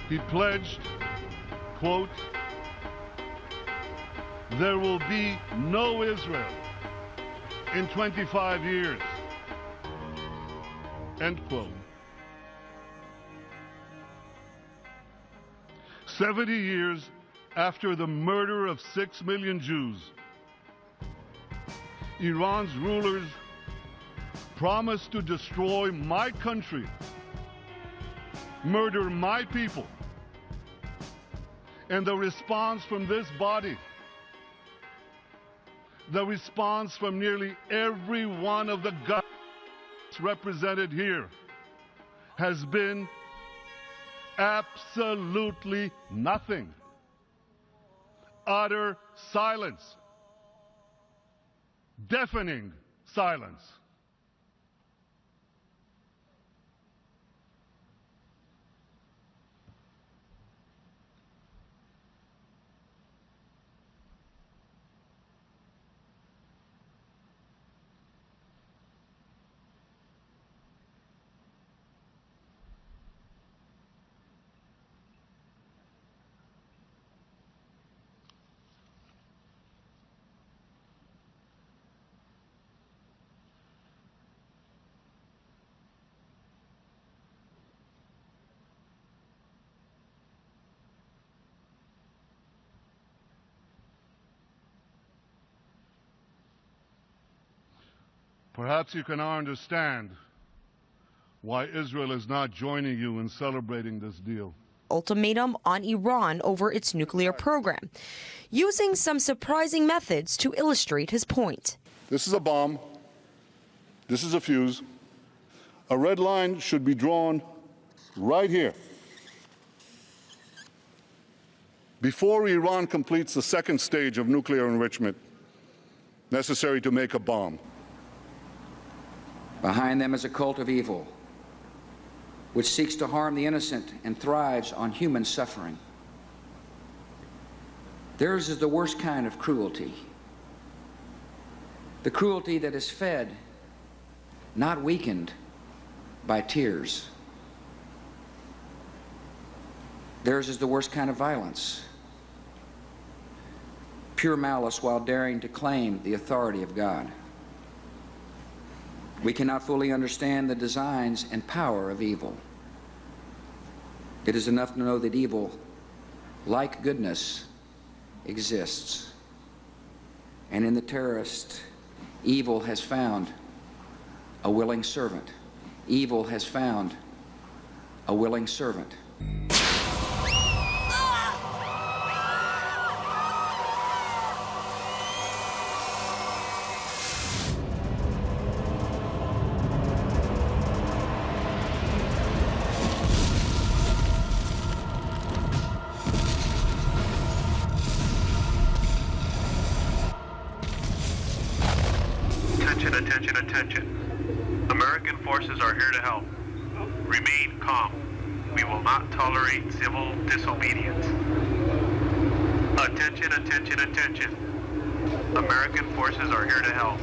He pledged, quote, "There will be no Israel in 25 years," end quote. 70 years after the murder of 6 million Jews, Iran's rulers promised to destroy my country, murder my people, and the response from this body, the response from nearly every one of the governments represented here has been absolutely nothing. Utter silence. Deafening silence. Perhaps you can now understand why Israel is not joining you in celebrating this deal. Ultimatum on Iran over its nuclear program, using some surprising methods to illustrate his point. This is a bomb. This is a fuse. A red line should be drawn right here. Before Iran completes the second stage of nuclear enrichment necessary to make a bomb. Behind them is a cult of evil, which seeks to harm the innocent and thrives on human suffering. Theirs is the worst kind of cruelty. The cruelty that is fed, not weakened, by tears. Theirs is the worst kind of violence. Pure malice while daring to claim the authority of God. We cannot fully understand the designs and power of evil. It is enough to know that evil, like goodness, exists. And in the terrorist, evil has found a willing servant. Evil has found a willing servant. Attention, attention. American forces are here to help. Remain calm. We will not tolerate civil disobedience. Attention, attention, attention. American forces are here to help.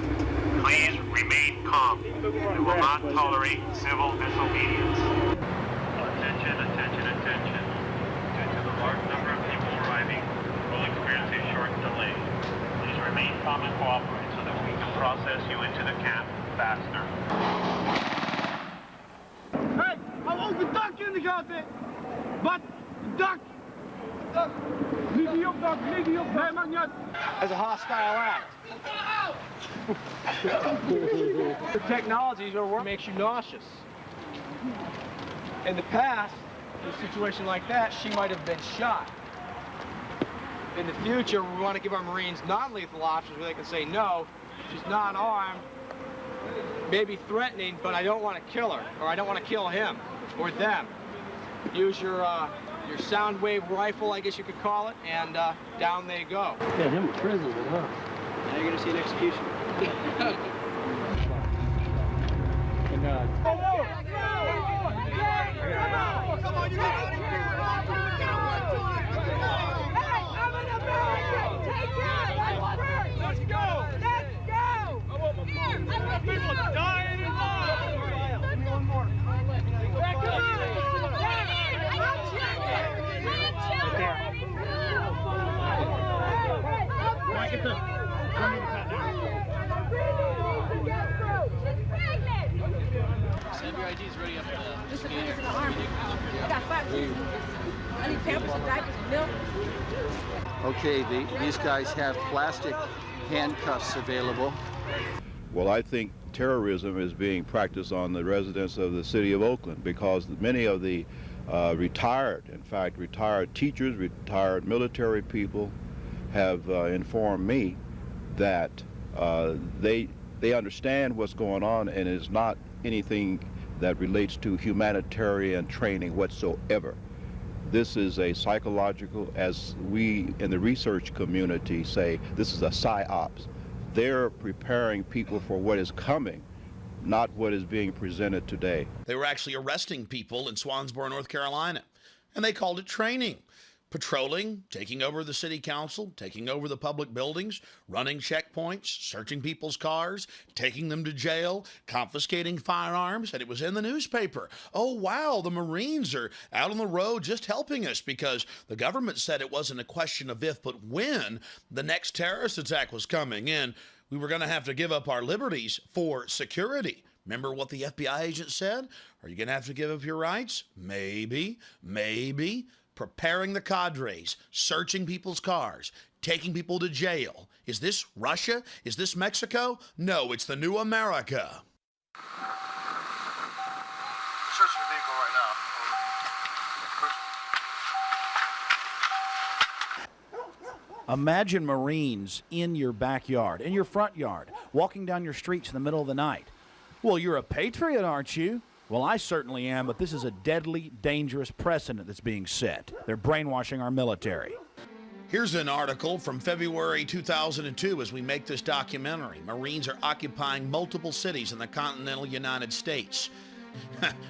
Please remain calm. We will not tolerate civil disobedience. Attention, attention, attention. Due to the large number of people to the camp faster. Hey, hou ook de dak in de gaten. Wat? Dak? Niet die op dak, niet die op dak. Nee, maakt niet uit. As a hostile act. The technologies are what makes you nauseous. In the past, in a situation like that, she might have been shot. In the future, we want to give our Marines non-lethal options where they can say, no, she's not armed, maybe threatening, but I don't want to kill her, or I don't want to kill him, or them. Use your sound wave rifle, I guess you could call it, and down they go. Got him in prison, huh? Now you're going to see an execution. Come on, you got it. Let's go! Let's go! People dying in line! Give me one more. Back Send your IDs ready up for the Just a minute to the army. I got 5 kids. I need pampers and diapers and milk. Okay, these guys have plastic handcuffs available. Well, I think terrorism is being practiced on the residents of the city of Oakland because many of the retired teachers, retired military people have informed me that they understand what's going on, and it's not anything that relates to humanitarian training whatsoever. This is a psychological, as we in the research community say, this is a psyops. They're preparing people for what is coming, not what is being presented today. They were actually arresting people in Swansboro, North Carolina, and they called it training. Patrolling, taking over the city council, taking over the public buildings, running checkpoints, searching people's cars, taking them to jail, confiscating firearms, and it was in the newspaper. Oh, wow, the Marines are out on the road just helping us because the government said it wasn't a question of if, but when the next terrorist attack was coming in. We were going to have to give up our liberties for security. Remember what the FBI agent said? Are you going to have to give up your rights? Maybe, maybe. Preparing the cadres, searching people's cars, taking people to jail. Is this Russia? Is this Mexico? No, it's the new America. Searching the vehicle right now. Imagine Marines in your backyard, in your front yard, walking down your streets in the middle of the night. Well, you're a patriot, aren't you? Well, I certainly am, but this is a deadly, dangerous precedent that's being set. They're brainwashing our military. Here's an article from February 2002 as we make this documentary. Marines are occupying multiple cities in the continental United States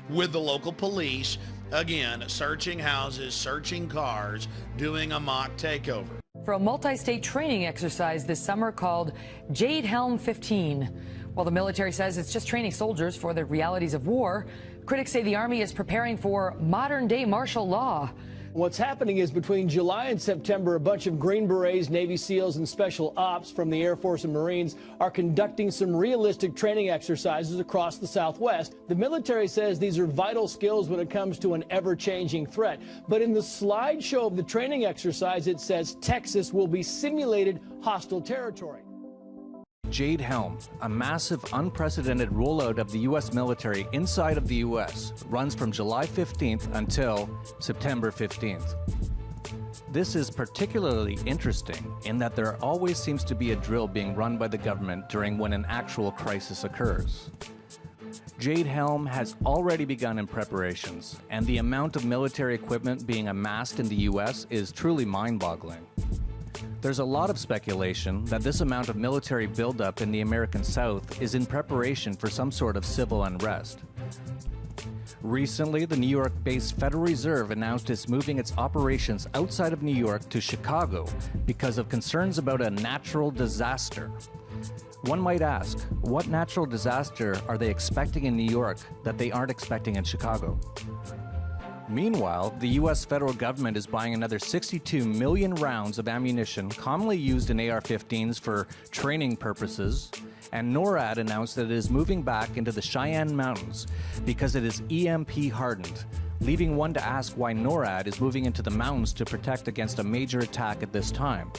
with the local police, again, searching houses, searching cars, doing a mock takeover. For a multi-state training exercise this summer called Jade Helm 15. While the military says it's just training soldiers for the realities of war, critics say the Army is preparing for modern-day martial law. What's happening is between July and September, a bunch of Green Berets, Navy SEALs, and Special Ops from the Air Force and Marines are conducting some realistic training exercises across the Southwest. The military says these are vital skills when it comes to an ever-changing threat. But in the slideshow of the training exercise, it says Texas will be simulated hostile territory. Jade Helm, a massive, unprecedented rollout of the U.S. military inside of the U.S., runs from July 15th until September 15th. This is particularly interesting in that there always seems to be a drill being run by the government during when an actual crisis occurs. Jade Helm has already begun in preparations, and the amount of military equipment being amassed in the U.S. is truly mind-boggling. There's a lot of speculation that this amount of military buildup in the American South is in preparation for some sort of civil unrest. Recently, the New York-based Federal Reserve announced it's moving its operations outside of New York to Chicago because of concerns about a natural disaster. One might ask, what natural disaster are they expecting in New York that they aren't expecting in Chicago? Meanwhile, the U.S. federal government is buying another 62 million rounds of ammunition commonly used in AR-15s for training purposes, and NORAD announced that it is moving back into the Cheyenne Mountains because it is EMP hardened, leaving one to ask why NORAD is moving into the mountains to protect against a major attack at this time.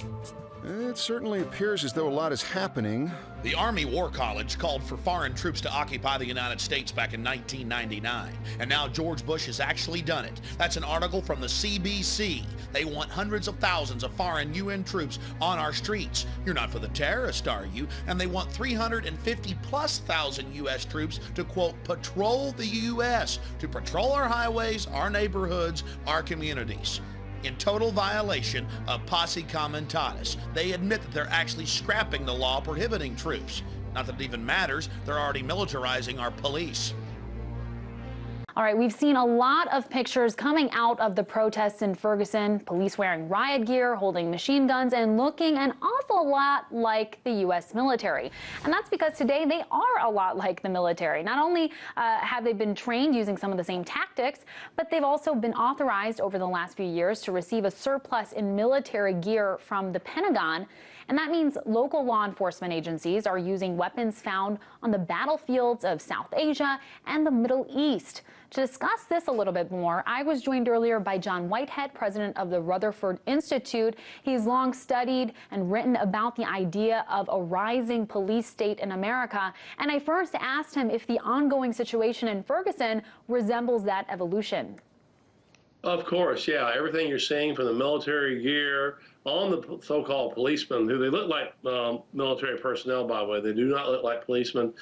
It certainly appears as though a lot is happening. The Army War College called for foreign troops to occupy the United States back in 1999, and now George Bush has actually done it. That's an article from the CBC. They want hundreds of thousands of foreign UN troops on our streets. You're not for the terrorists, are you? And they want 350,000+ U.S. troops to, quote, patrol the U.S., to patrol our highways, our neighborhoods, our communities. In total violation of posse comitatus. They admit that they're actually scrapping the law prohibiting troops. Not that it even matters, they're already militarizing our police. All right, we've seen a lot of pictures coming out of the protests in Ferguson, police wearing riot gear, holding machine guns, and looking an awful lot like the U.S. military. And that's because today they are a lot like the military. Not only have they been trained using some of the same tactics, but they've also been authorized over the last few years to receive a surplus in military gear from the Pentagon. And that means local law enforcement agencies are using weapons found on the battlefields of South Asia and the Middle East. To discuss this a little bit more, I was joined earlier by John Whitehead, president of the Rutherford Institute. He's long studied and written about the idea of a rising police state in America. And I first asked him if the ongoing situation in Ferguson resembles that evolution. Of course, yeah. Everything you're seeing from the military gear on the so-called policemen, who they look like military personnel, by the way. They do not look like policemen,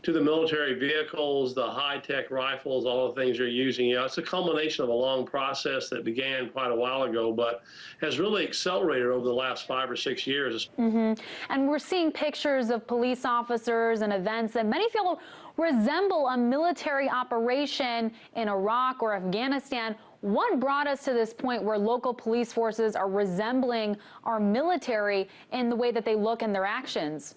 to the military vehicles, the high-tech rifles, all the things you're using. Yeah, it's a culmination of a long process that began quite a while ago, but has really accelerated over the last 5 or 6 years. And we're seeing pictures of police officers and events that many feel resemble a military operation in Iraq or Afghanistan. What brought us to this point where local police forces are resembling our military in the way that they look and their actions?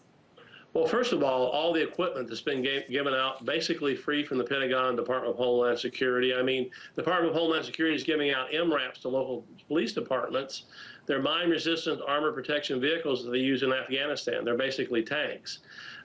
Well, first of all the equipment that's been given out basically free from the Pentagon, Department of Homeland Security. I mean, the Department of Homeland Security is giving out MRAPs to local police departments. They're mine-resistant armor protection vehicles that they use in Afghanistan. They're basically tanks.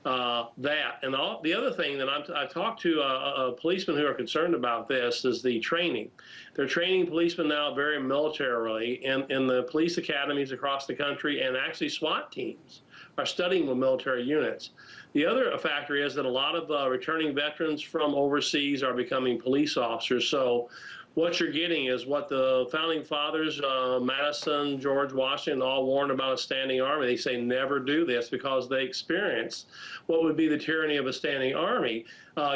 The other thing that I talked to policemen who are concerned about this is the training. They're training policemen now very militarily in the police academies across the country, and actually SWAT teams are studying with military units. The other factor is that a lot of returning veterans from overseas are becoming police officers. So what you're getting is what the founding fathers, Madison, George Washington, all warned about a standing army. They say never do this because they experience what would be the tyranny of a standing army.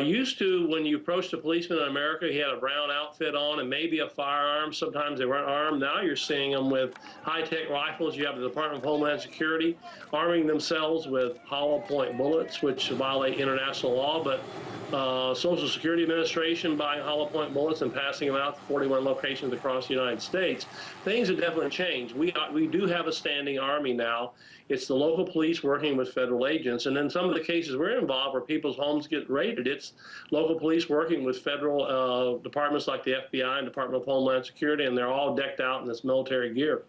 Used to, when you approached a policeman in America, he had a brown outfit on and maybe a firearm. Sometimes they weren't armed. Now you're seeing them with high-tech rifles. You have the Department of Homeland Security arming themselves with hollow point bullets, which violate international law, but Social Security Administration buying hollow point bullets and passing them out to 41 locations across the United States. Things have definitely changed. We do have a standing army now. It's the local police working with federal agents. And in some of the cases we're involved where people's homes get raided, it's local police working with federal departments like the FBI and Department of Homeland Security, and they're all decked out in this military gear.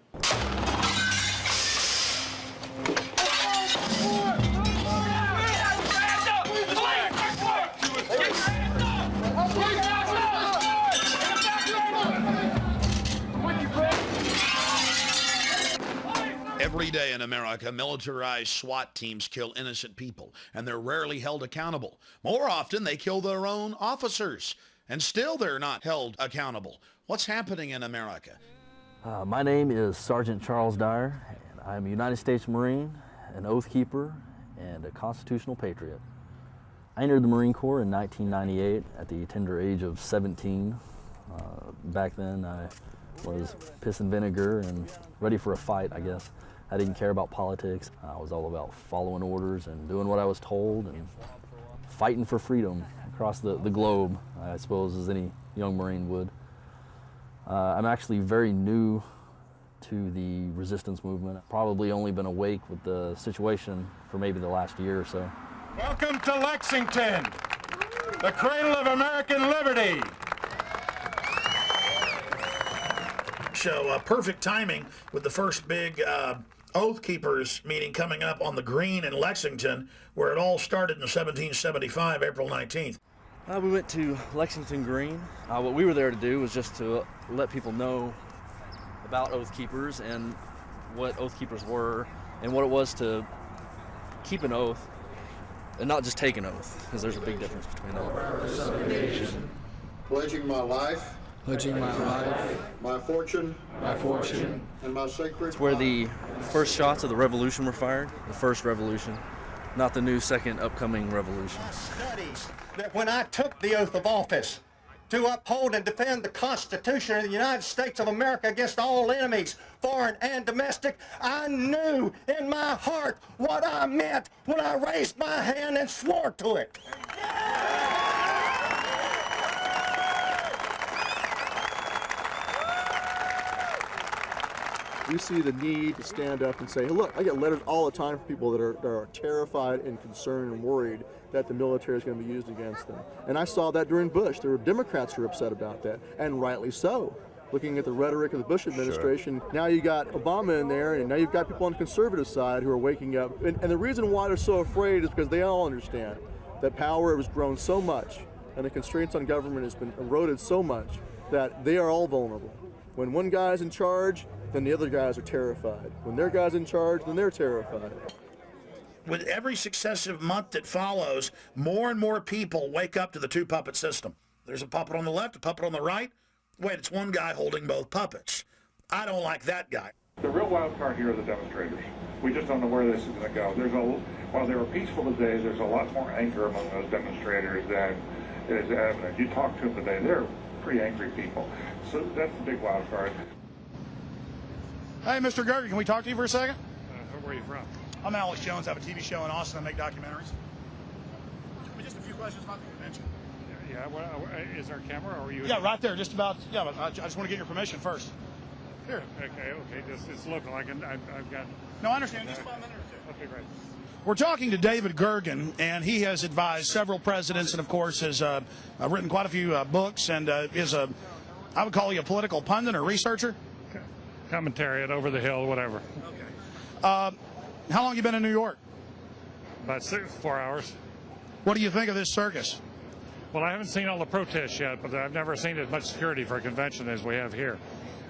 Every day in America, militarized SWAT teams kill innocent people, and they're rarely held accountable. More often, they kill their own officers, and still they're not held accountable. What's happening in America? My name is Sergeant Charles Dyer, and I'm a United States Marine, an Oath Keeper, and a constitutional patriot. I entered the Marine Corps in 1998 at the tender age of 17. Back then, I was piss and vinegar and ready for a fight, I guess. I didn't care about politics. I was all about following orders and doing what I was told and fighting for freedom across the globe, I suppose, as any young Marine would. I'm actually very new to the resistance movement. I've probably only been awake with the situation for maybe the last year or so. Welcome to Lexington, the cradle of American liberty. So perfect timing with the first big Oath Keepers meeting coming up on the Green in Lexington, where it all started in 1775, April 19th. We went to Lexington Green. What we were there to do was just to let people know about Oath Keepers and what Oath Keepers were and what it was to keep an oath and not just take an oath, because there's a big difference between that. Pledging my life. Pledging my life. My fortune. My fortune. And my sacred. It's where the first shots of the revolution were fired, the first revolution, not the new second upcoming revolution. Studies that when I took the oath of office to uphold and defend the Constitution of the United States of America against all enemies, foreign and domestic, I knew in my heart what I meant when I raised my hand and swore to it. We see the need to stand up and say, hey, look, I get letters all the time from people that are terrified and concerned and worried that the military is going to be used against them. And I saw that during Bush. There were Democrats who were upset about that, and rightly so. Looking at the rhetoric of the Bush administration, Now you got Obama in there, and now you've got people on the conservative side who are waking up. And the reason why they're so afraid is because they all understand that power has grown so much, and the constraints on government has been eroded so much that they are all vulnerable. When one guy's in charge, then the other guys are terrified. When their guy's in charge, then they're terrified. With every successive month that follows, more and more people wake up to the two-puppet system. There's a puppet on the left, a puppet on the right. Wait, it's one guy holding both puppets. I don't like that guy. The real wild card here are the demonstrators. We just don't know where this is going to go. While they were peaceful today, there's a lot more anger among those demonstrators than is evident. You talk to them today, they're pretty angry people. So that's the big wild card. Hey, Mr. Gerger, can we talk to you for a second? Where are you from? I'm Alex Jones. I have a TV show in Austin. I make documentaries. Just a few questions about the convention. Yeah, well, is there a camera or are you? Yeah, right there, just about. Yeah, but I just want to get your permission first. Here. Okay, it's local. I've got. No, I understand. Just about a minute or two. Okay, great. We're talking to David Gergen, and he has advised several presidents, and of course has written quite a few books, and is I would call you a political pundit or researcher. Commentariat, over the hill, whatever. Okay. How long have you been in New York? About 4 hours. What do you think of this circus? Well, I haven't seen all the protests yet, but I've never seen as much security for a convention as we have here.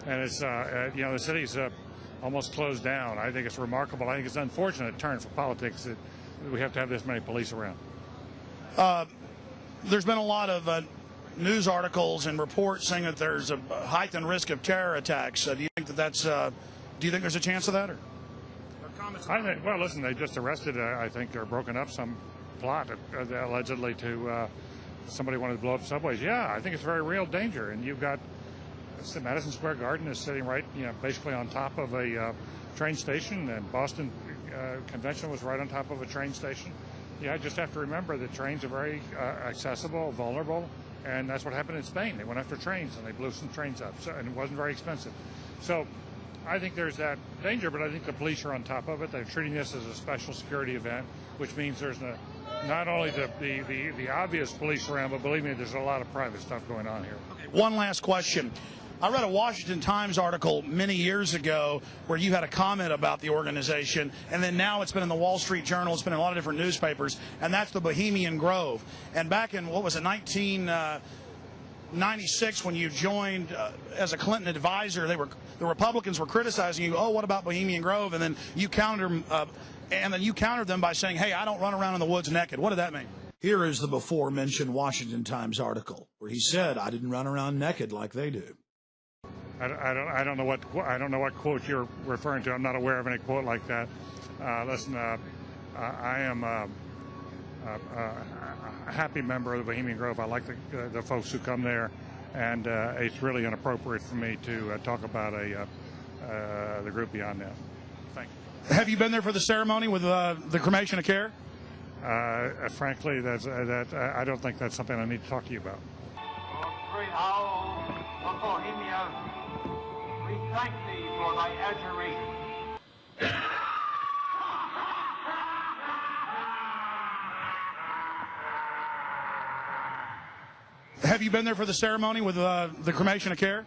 And it's, the city's almost closed down. I think it's remarkable. I think it's an unfortunate turn for politics that we have to have this many police around. There's been a lot of news articles and reports saying that there's a heightened risk of terror attacks. Do you think that's? Do you think there's a chance of that, or comments? Well, listen, they just arrested, I think, or broken up some plot allegedly to somebody wanted to blow up subways. Yeah, I think it's a very real danger. And you've got Madison Square Garden is sitting right, basically on top of a train station, and Boston Convention was right on top of a train station. Yeah, I just have to remember that trains are very accessible, vulnerable. And that's what happened in Spain. They went after trains and they blew some trains up, and it wasn't very expensive. So I think there's that danger, but I think the police are on top of it. They're treating this as a special security event, which means there's not only the obvious police around, but believe me, there's a lot of private stuff going on here. Okay, one last question. I read a Washington Times article many years ago where you had a comment about the organization, and then now it's been in the Wall Street Journal, it's been in a lot of different newspapers, and that's the Bohemian Grove. And back in, 1996, when you joined as a Clinton advisor, the Republicans were criticizing you, what about Bohemian Grove? And then you countered them by saying, hey, I don't run around in the woods naked. What did that mean? Here is the before-mentioned Washington Times article where he said, I didn't run around naked like they do. I don't know what quote you're referring to. I'm not aware of any quote like that. Listen, I am a happy member of the Bohemian Grove. I like the folks who come there, and it's really inappropriate for me to talk about the group beyond that. Thank you. Have you been there for the ceremony with the cremation of care? Frankly, I don't think that's something I need to talk to you about. Great owl of Bohemia, we thank thee for thy adjuration. Have you been there for the ceremony with the cremation of care?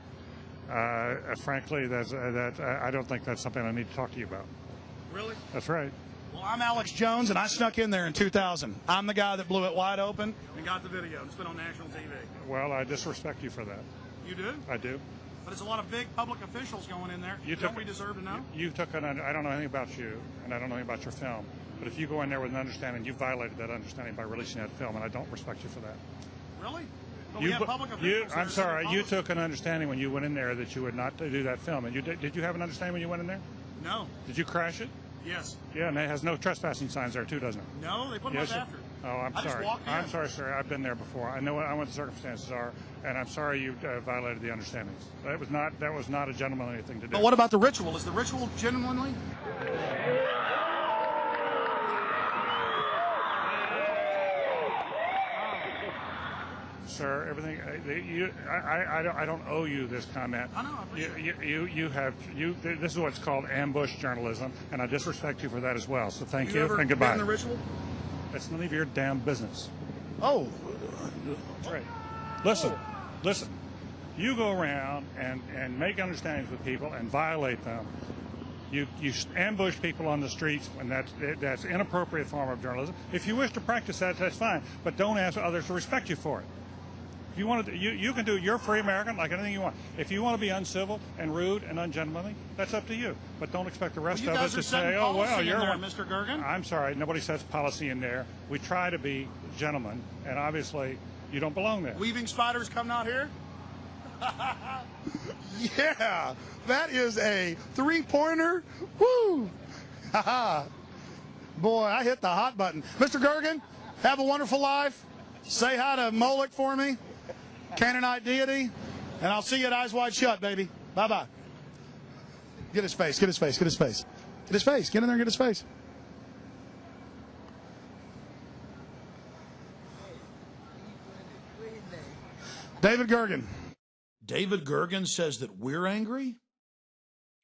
Frankly, I don't think that's something I need to talk to you about. Really? That's right. Well, I'm Alex Jones, and I snuck in there in 2000. I'm the guy that blew it wide open and got the video. It's been on national TV. Well, I disrespect you for that. You do? I do. But it's a lot of big public officials going in there. Don't we deserve to know? You took I don't know anything about you, and I don't know anything about your film. But if you go in there with an understanding, you violated that understanding by releasing that film, and I don't respect you for that. Really? But we have public officials. I'm sorry. You took an understanding when you went in there that you would not do that film. And did you have an understanding when you went in there? No. Did you crash it? Yes. Yeah, and it has no trespassing signs there too, doesn't it? No, they put them up after. Oh, I'm I just sorry. walked in. I'm sorry, sir. I've been there before. I know what the circumstances are, and I'm sorry you violated the understandings. That was not a gentlemanly thing to do. But what about the ritual? Is the ritual genuinely? Sir, everything. I don't owe you this comment. I know. This is what's called ambush journalism, and I disrespect you for that as well. So thank you and goodbye. Been the ritual? It's none of your damn business. Oh. That's right. Listen. You go around and make understandings with people and violate them. You ambush people on the streets, and that's inappropriate form of journalism. If you wish to practice that, that's fine, but don't ask others to respect you for it. If you want to, you can do. You're a free American, like anything you want. If you want to be uncivil and rude and ungentlemanly, that's up to you. But don't expect the rest of us to say, "Oh well, you're one." Mr. Gergen. I'm sorry, nobody sets policy in there. We try to be gentlemen, and obviously, you don't belong there. Weaving spiders come out here. Yeah, that is a three-pointer. Woo! Boy, I hit the hot button. Mr. Gergen, have a wonderful life. Say hi to Moloch for me, Canaanite deity, and I'll see you at Eyes Wide Shut, baby. Bye-bye. Get his face, get his face, get his face. Get his face, get in there and get his face. David Gergen. David Gergen says that we're angry?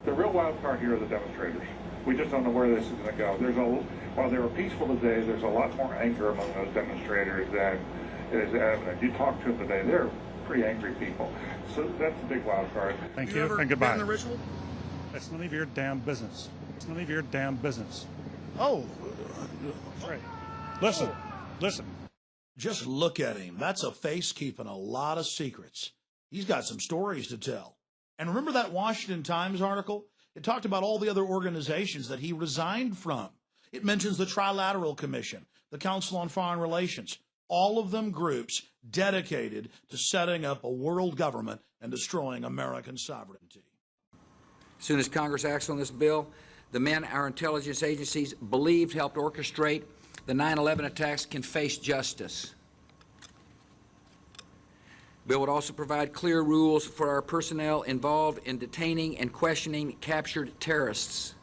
The real wild card here are the demonstrators. We just don't know where this is going to go. While they were peaceful today, there's a lot more anger among those demonstrators than is evident. You talk to them today, they're pretty angry people. So that's the big wild card. Thank you and goodbye. The ritual? That's none of your damn business. It's none of your damn business. Oh. That's right. Listen. Just look at him. That's a face keeping a lot of secrets. He's got some stories to tell. And remember that Washington Times article? It talked about all the other organizations that he resigned from. It mentions the Trilateral Commission, the Council on Foreign Relations, all of them groups dedicated to setting up a world government and destroying American sovereignty. As soon as Congress acts on this bill, the men our intelligence agencies believed helped orchestrate the 9/11 attacks can face justice. The bill would also provide clear rules for our personnel involved in detaining and questioning captured terrorists.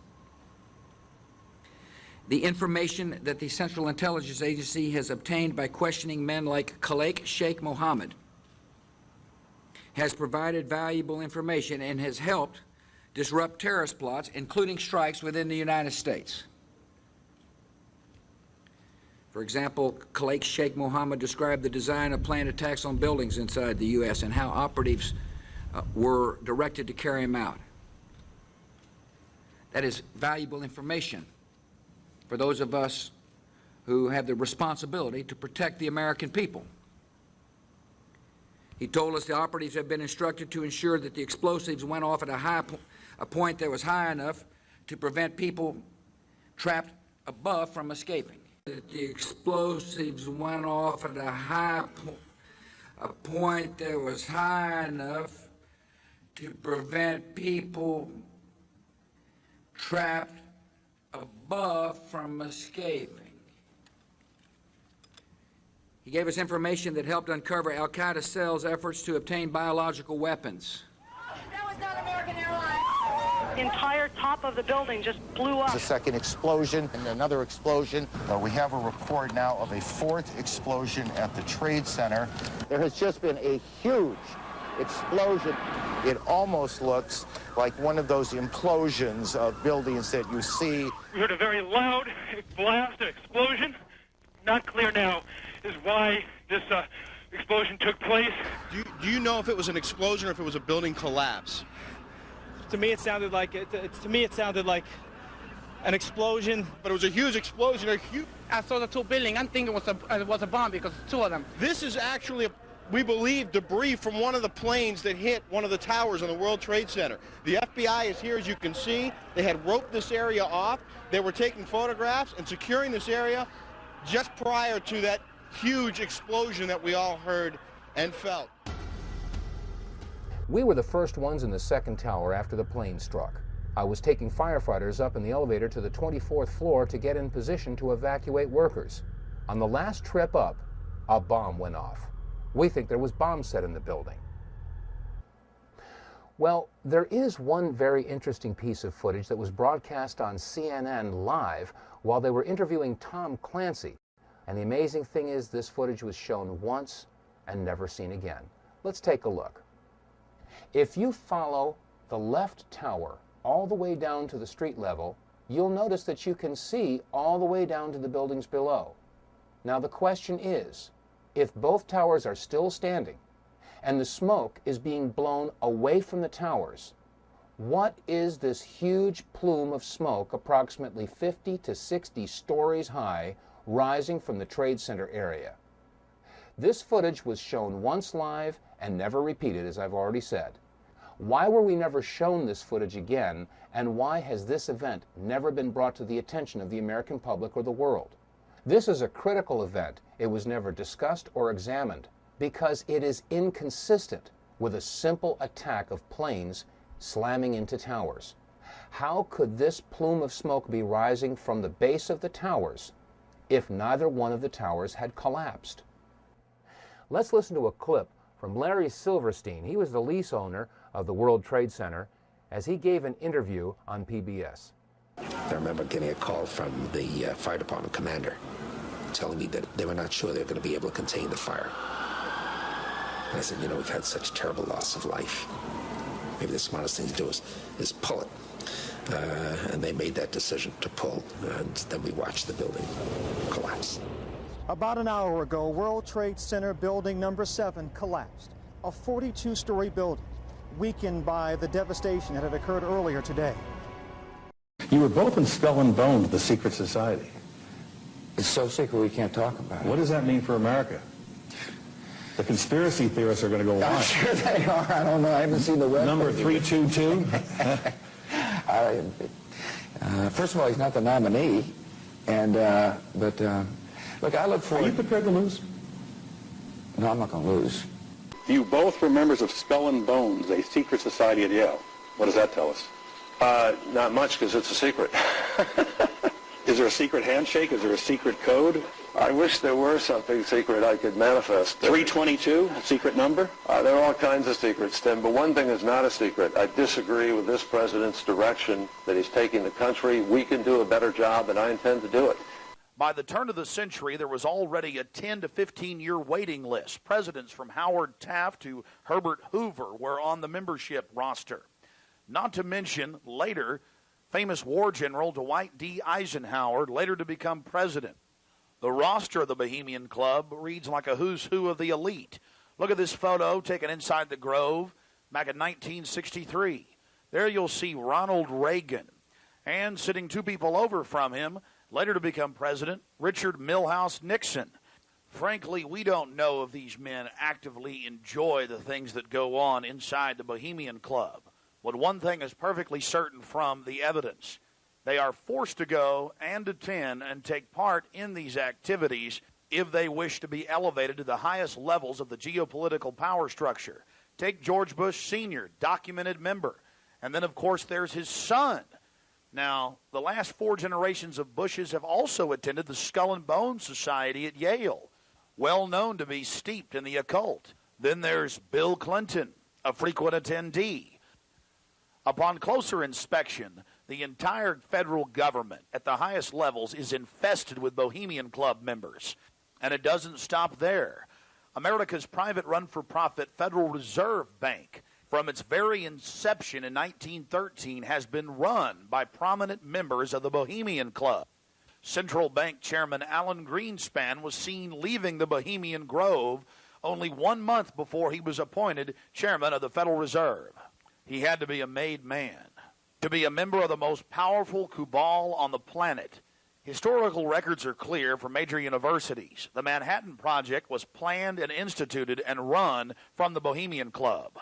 The information that the Central Intelligence Agency has obtained by questioning men like Khalid Sheikh Mohammed has provided valuable information and has helped disrupt terrorist plots, including strikes within the United States. For example, Khalid Sheikh Mohammed described the design of planned attacks on buildings inside the U.S. and how operatives were directed to carry them out. That is valuable information for those of us who have the responsibility to protect the American people. He told us the operatives have been instructed to ensure that the explosives went off at a point that was high enough to prevent people trapped above from escaping. That the explosives went off at a point that was high enough to prevent people trapped above from escaping. He gave us information that helped uncover Al-Qaeda cells' efforts to obtain biological weapons. That was not American Airlines. The entire top of the building just blew up. A second explosion and another explosion. We have a report now of a fourth explosion at the Trade Center. There has just been a huge explosion. It almost looks like one of those implosions of buildings that you see. We heard a very loud blast, an explosion. Not clear now is why this explosion took place. Do you know if it was an explosion or if it was a building collapse? To me, it sounded like an explosion. But it was a huge explosion. I saw the two buildings. I'm thinking it was a bomb because two of them. This is actually, we believe, debris from one of the planes that hit one of the towers on the World Trade Center. The FBI is here, as you can see. They had roped this area off. They were taking photographs and securing this area just prior to that huge explosion that we all heard and felt. We were the first ones in the second tower after the plane struck. I was taking firefighters up in the elevator to the 24th floor to get in position to evacuate workers. On the last trip up, a bomb went off. We think there was bombs set in the building. Well, there is one very interesting piece of footage that was broadcast on CNN live while they were interviewing Tom Clancy. And the amazing thing is this footage was shown once and never seen again. Let's take a look. If you follow the left tower all the way down to the street level, you'll notice that you can see all the way down to the buildings below. Now the question is, if both towers are still standing and the smoke is being blown away from the towers, what is this huge plume of smoke approximately 50 to 60 stories high rising from the Trade Center area? This footage was shown once live and never repeated, as I've already said. Why were we never shown this footage again, and why has this event never been brought to the attention of the American public or the world? This is a critical event. It was never discussed or examined because it is inconsistent with a simple attack of planes slamming into towers. How could this plume of smoke be rising from the base of the towers if neither one of the towers had collapsed? Let's listen to a clip from Larry Silverstein. He was the lease owner of the World Trade Center as he gave an interview on PBS. I remember getting a call from the fire department commander telling me that they were not sure they were going to be able to contain the fire. And I said, you know, we've had such terrible loss of life. Maybe the smartest thing to do is pull it. And they made that decision to pull, and then we watched the building collapse. About an hour ago, World Trade Center building number 7 collapsed, a 42-story building, weakened by the devastation that had occurred earlier today. You were both in Skull and Bones, the secret society. It's so secret we can't talk about it. What does that mean for America? The conspiracy theorists are going to go wild. I'm sure they are. I don't know. I haven't seen the web. Number 322? First of all, he's not the nominee. And, look, I look forward... Are you prepared to lose? No, I'm not going to lose. You both were members of Skull and Bones, a secret society at Yale. What does that tell us? Not much, because it's a secret. Is there a secret handshake? Is there a secret code? I wish there were something secret I could manifest. 322, a secret number? There are all kinds of secrets, Tim, but one thing is not a secret. I disagree with this president's direction that he's taking the country. We can do a better job, and I intend to do it. By the turn of the century, there was already a 10 to 15-year waiting list. Presidents from Howard Taft to Herbert Hoover were on the membership roster. Not to mention, later, famous war general Dwight D. Eisenhower, later to become president. The roster of the Bohemian Club reads like a who's who of the elite. Look at this photo taken inside the Grove back in 1963. There you'll see Ronald Reagan. And sitting 2 people over from him, later to become president, Richard Milhouse Nixon. Frankly, we don't know if these men actively enjoy the things that go on inside the Bohemian Club. But one thing is perfectly certain from the evidence. They are forced to go and attend and take part in these activities if they wish to be elevated to the highest levels of the geopolitical power structure. Take George Bush Sr., documented member. And then, of course, there's his son. Now, the last 4 generations of Bushes have also attended the Skull and Bones Society at Yale, well known to be steeped in the occult. Then there's Bill Clinton, a frequent attendee. Upon closer inspection, the entire federal government at the highest levels is infested with Bohemian Club members. And it doesn't stop there. America's private run-for-profit Federal Reserve Bank, from its very inception in 1913, has been run by prominent members of the Bohemian Club. Central Bank Chairman Alan Greenspan was seen leaving the Bohemian Grove only 1 month before he was appointed chairman of the Federal Reserve. He had to be a made man, to be a member of the most powerful cabal on the planet. Historical records are clear from major universities. The Manhattan Project was planned and instituted and run from the Bohemian Club.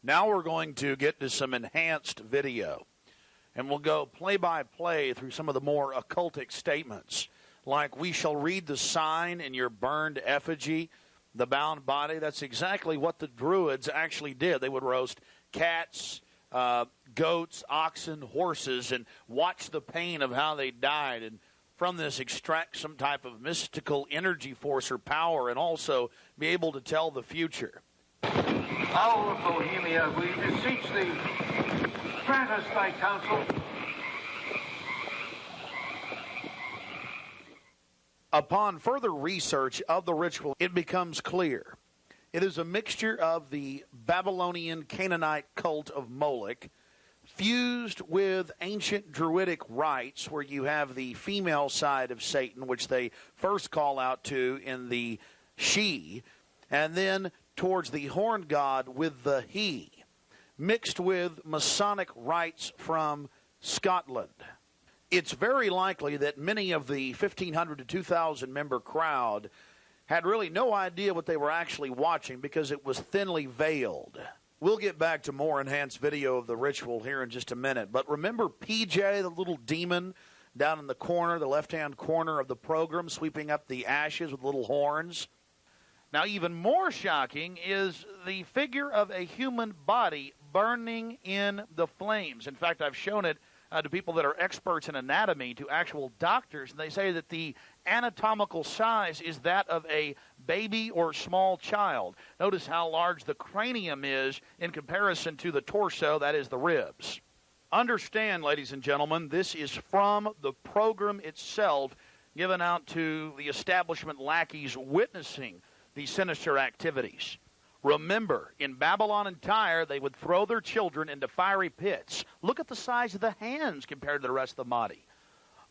Now we're going to get to some enhanced video, and we'll go play-by-play through some of the more occultic statements, like we shall read the sign in your burned effigy, the bound body. That's exactly what the Druids actually did. They would roast cats, goats, oxen, horses, and watch the pain of how they died, and from this extract some type of mystical energy force or power, and also be able to tell the future. Owl of Bohemia, we beseech thee, grant us thy counsel. Upon further research of the ritual, it becomes clear. It is a mixture of the Babylonian Canaanite cult of Moloch, fused with ancient Druidic rites, where you have the female side of Satan, which they first call out to in the she, and then towards the horn god with the he, mixed with Masonic rites from Scotland. It's very likely that many of the 1,500 to 2,000 member crowd had really no idea what they were actually watching because it was thinly veiled. We'll get back to more enhanced video of the ritual here in just a minute, but remember PJ, the little demon down in the corner, the left-hand corner of the program, sweeping up the ashes with little horns? Now, even more shocking is the figure of a human body burning in the flames. In fact, I've shown it to people that are experts in anatomy, to actual doctors, and they say that the anatomical size is that of a baby or small child. Notice how large the cranium is in comparison to the torso, that is the ribs. Understand, ladies and gentlemen, this is from the program itself given out to the establishment lackeys witnessing these sinister activities. Remember, in Babylon and Tyre, they would throw their children into fiery pits. Look at the size of the hands compared to the rest of the body.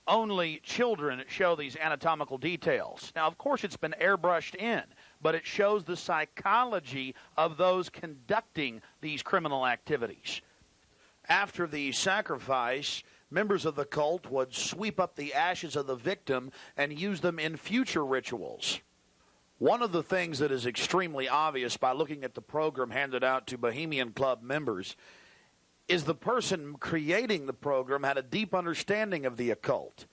Only children show these anatomical details. Now, of course, it's been airbrushed in, but it shows the psychology of those conducting these criminal activities. After the sacrifice, members of the cult would sweep up the ashes of the victim and use them in future rituals. One of the things that is extremely obvious by looking at the program handed out to Bohemian Club members is the person creating the program had a deep understanding of the occult.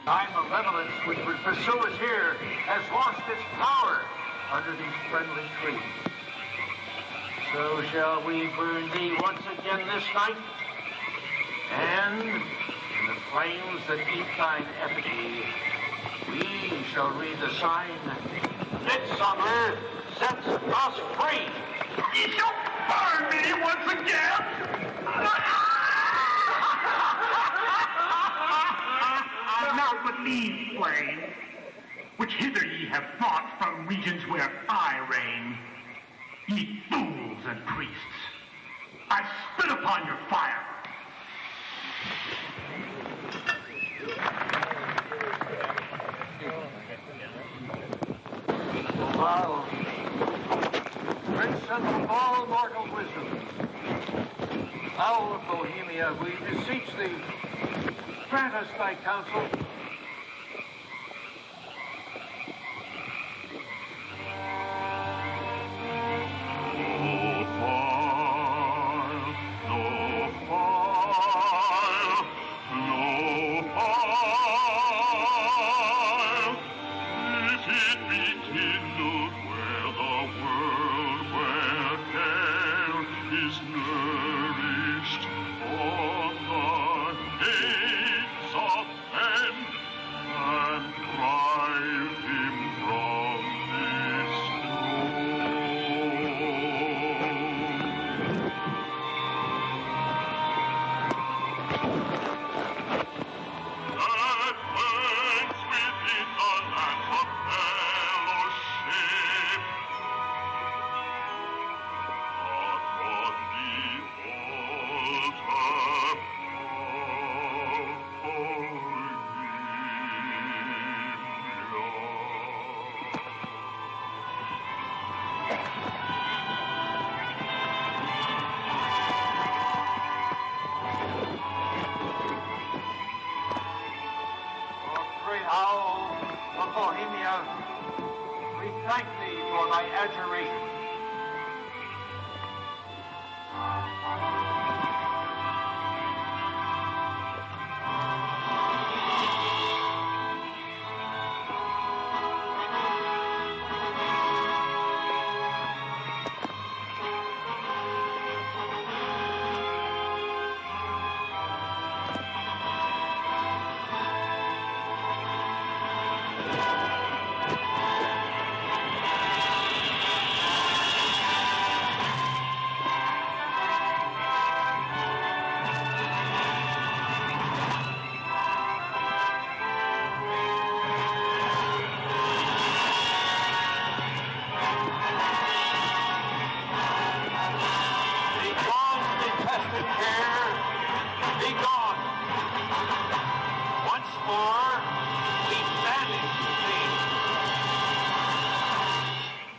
Thy malevolence which would pursue us here has lost its power under these friendly trees. So shall we burn thee once again this night, and in the flames that eat thine effigy, we shall read the sign, Midsummer sets us free. You shall burn me once again. Now but leave flame, which hither ye have brought from regions where I reign. Ye fools and priests, I spit upon your fire. Thou, Prince of all mortal wisdom, Owl of Bohemia, we beseech thee, grant us thy counsel. Nourished on the heights of Owl of Bohemia, we thank thee for thy adjuration.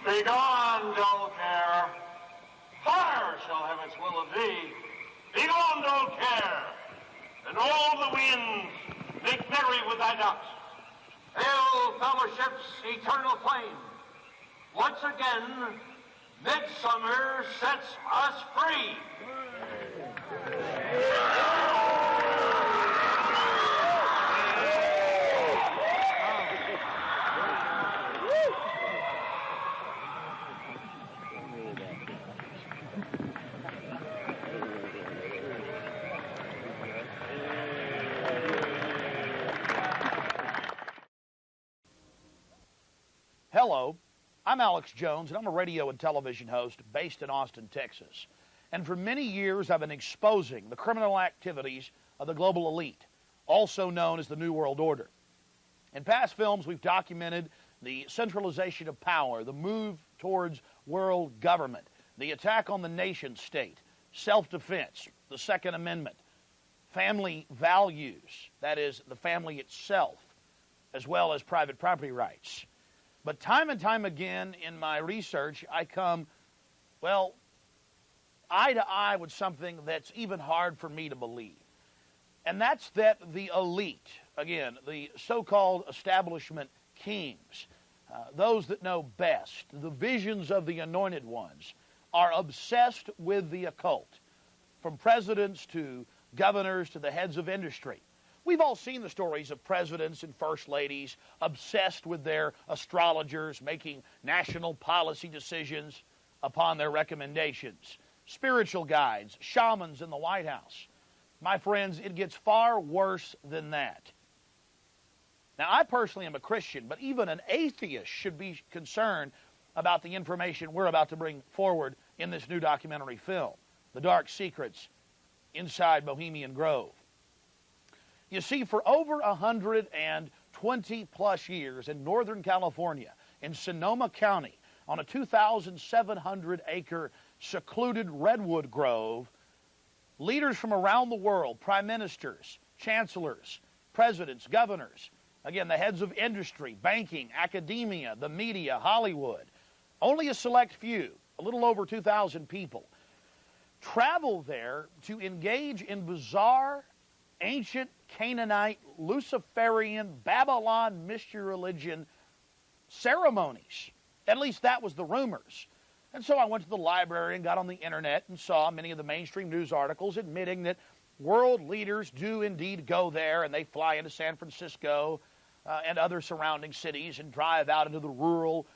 Begone, dull care. Fire shall have its will of thee. Begone, dull care. And all the winds make merry with thy ducks. Hail, fellowship's eternal flame. Once again, midsummer sets us free. Hello, I'm Alex Jones, and I'm a radio and television host based in Austin, Texas. And for many years, I've been exposing the criminal activities of the global elite, also known as the New World Order. In past films, we've documented the centralization of power, the move towards world government, the attack on the nation state, self-defense, the Second Amendment, family values, that is, the family itself, as well as private property rights. But time and time again in my research, I come, well, eye to eye with something that's even hard for me to believe. And that's that the elite, again, the so-called establishment kings, those that know best, the visions of the anointed ones, are obsessed with the occult, from presidents to governors to the heads of industry. We've all seen the stories of presidents and first ladies obsessed with their astrologers, making national policy decisions upon their recommendations. Spiritual guides, shamans in the White House. My friends, it gets far worse than that. Now, I personally am a Christian, but even an atheist should be concerned about the information we're about to bring forward in this new documentary film, The Dark Secrets Inside Bohemian Grove. You see, for over 120-plus years in Northern California, in Sonoma County, on a 2,700-acre secluded redwood grove, leaders from around the world, prime ministers, chancellors, presidents, governors, again, the heads of industry, banking, academia, the media, Hollywood, only a select few, a little over 2,000 people, travel there to engage in bizarre, ancient Canaanite, Luciferian, Babylon mystery religion ceremonies. At least that was the rumors. And so I went to the library and got on the internet and saw many of the mainstream news articles admitting that world leaders do indeed go there, and they fly into San Francisco and other surrounding cities and drive out into the rural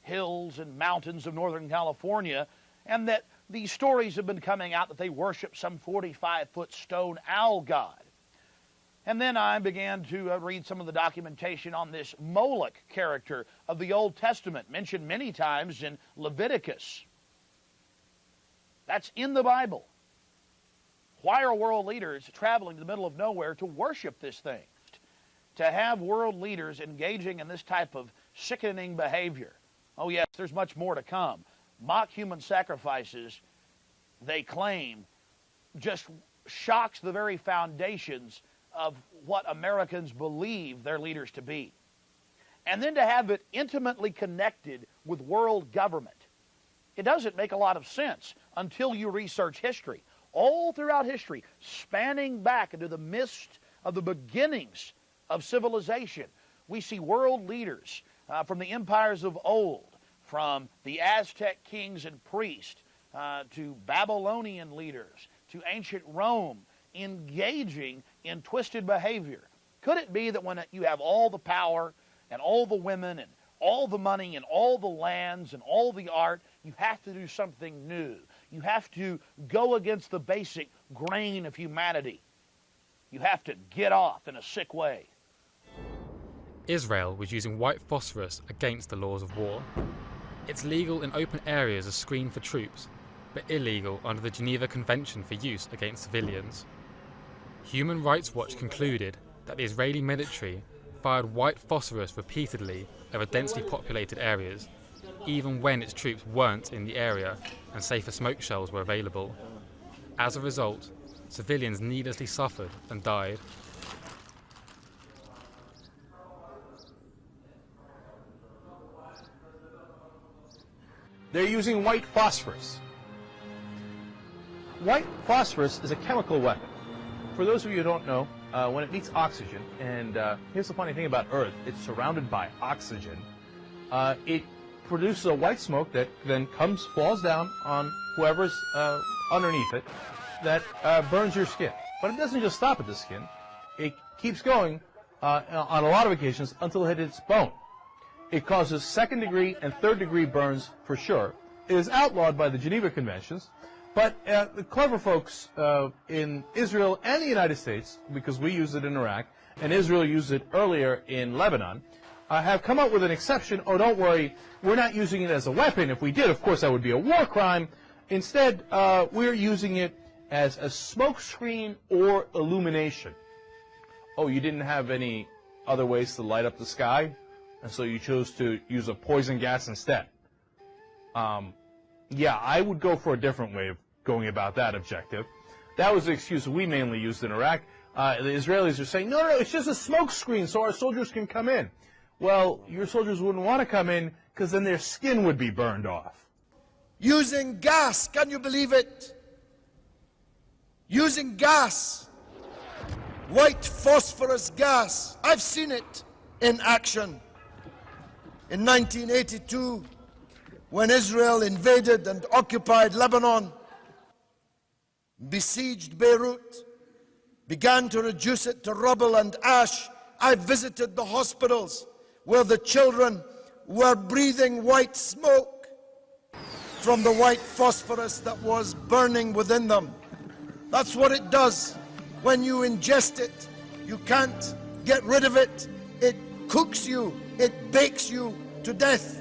hills and mountains of Northern California, and that these stories have been coming out that they worship some 45-foot stone owl god. And then I began to read some of the documentation on this Moloch character of the Old Testament, mentioned many times in Leviticus. That's in the Bible. Why are world leaders traveling to the middle of nowhere to worship this thing? To have world leaders engaging in this type of sickening behavior. Oh yes, there's much more to come. Mock human sacrifices, they claim, just shocks the very foundations of what Americans believe their leaders to be. And then to have it intimately connected with world government. It doesn't make a lot of sense until you research history. All throughout history, spanning back into the midst of the beginnings of civilization, we see world leaders from the empires of old, from the Aztec kings and priests to Babylonian leaders to ancient Rome, engaging in twisted behavior. Could it be that when you have all the power and all the women and all the money and all the lands and all the art, you have to do something new? You have to go against the basic grain of humanity. You have to get off in a sick way. Israel was using white phosphorus against the laws of war. It's legal in open areas as screen for troops, but illegal under the Geneva Convention for use against civilians. Human Rights Watch concluded that the Israeli military fired white phosphorus repeatedly over densely populated areas, even when its troops weren't in the area and safer smoke shells were available. As a result, civilians needlessly suffered and died. They're using white phosphorus. White phosphorus is a chemical weapon. For those of you who don't know, when it meets oxygen, and here's the funny thing about Earth, it's surrounded by oxygen, it produces a white smoke that then falls down on whoever's underneath it, that burns your skin. But it doesn't just stop at the skin. It keeps going on a lot of occasions until it hits bone. It causes second-degree and third-degree burns for sure. It is outlawed by the Geneva Conventions, but the clever folks in Israel and the United States, because we use it in Iraq, and Israel used it earlier in Lebanon, have come up with an exception. Oh, don't worry, we're not using it as a weapon. If we did, of course, that would be a war crime. Instead, we're using it as a smoke screen or illumination. Oh, you didn't have any other ways to light up the sky, and so you chose to use a poison gas instead. Yeah, I would go for a different way of going about that objective. That was the excuse we mainly used in Iraq. The Israelis are saying, no, it's just a smoke screen so our soldiers can come in. Well, your soldiers wouldn't want to come in because then their skin would be burned off. Using gas, can you believe it? Using gas, white phosphorus gas. I've seen it in action. In 1982, when Israel invaded and occupied Lebanon, besieged Beirut, began to reduce it to rubble and ash, I visited the hospitals where the children were breathing white smoke from the white phosphorus that was burning within them. That's what it does. When you ingest it, you can't get rid of it. It cooks you, it bakes you to death.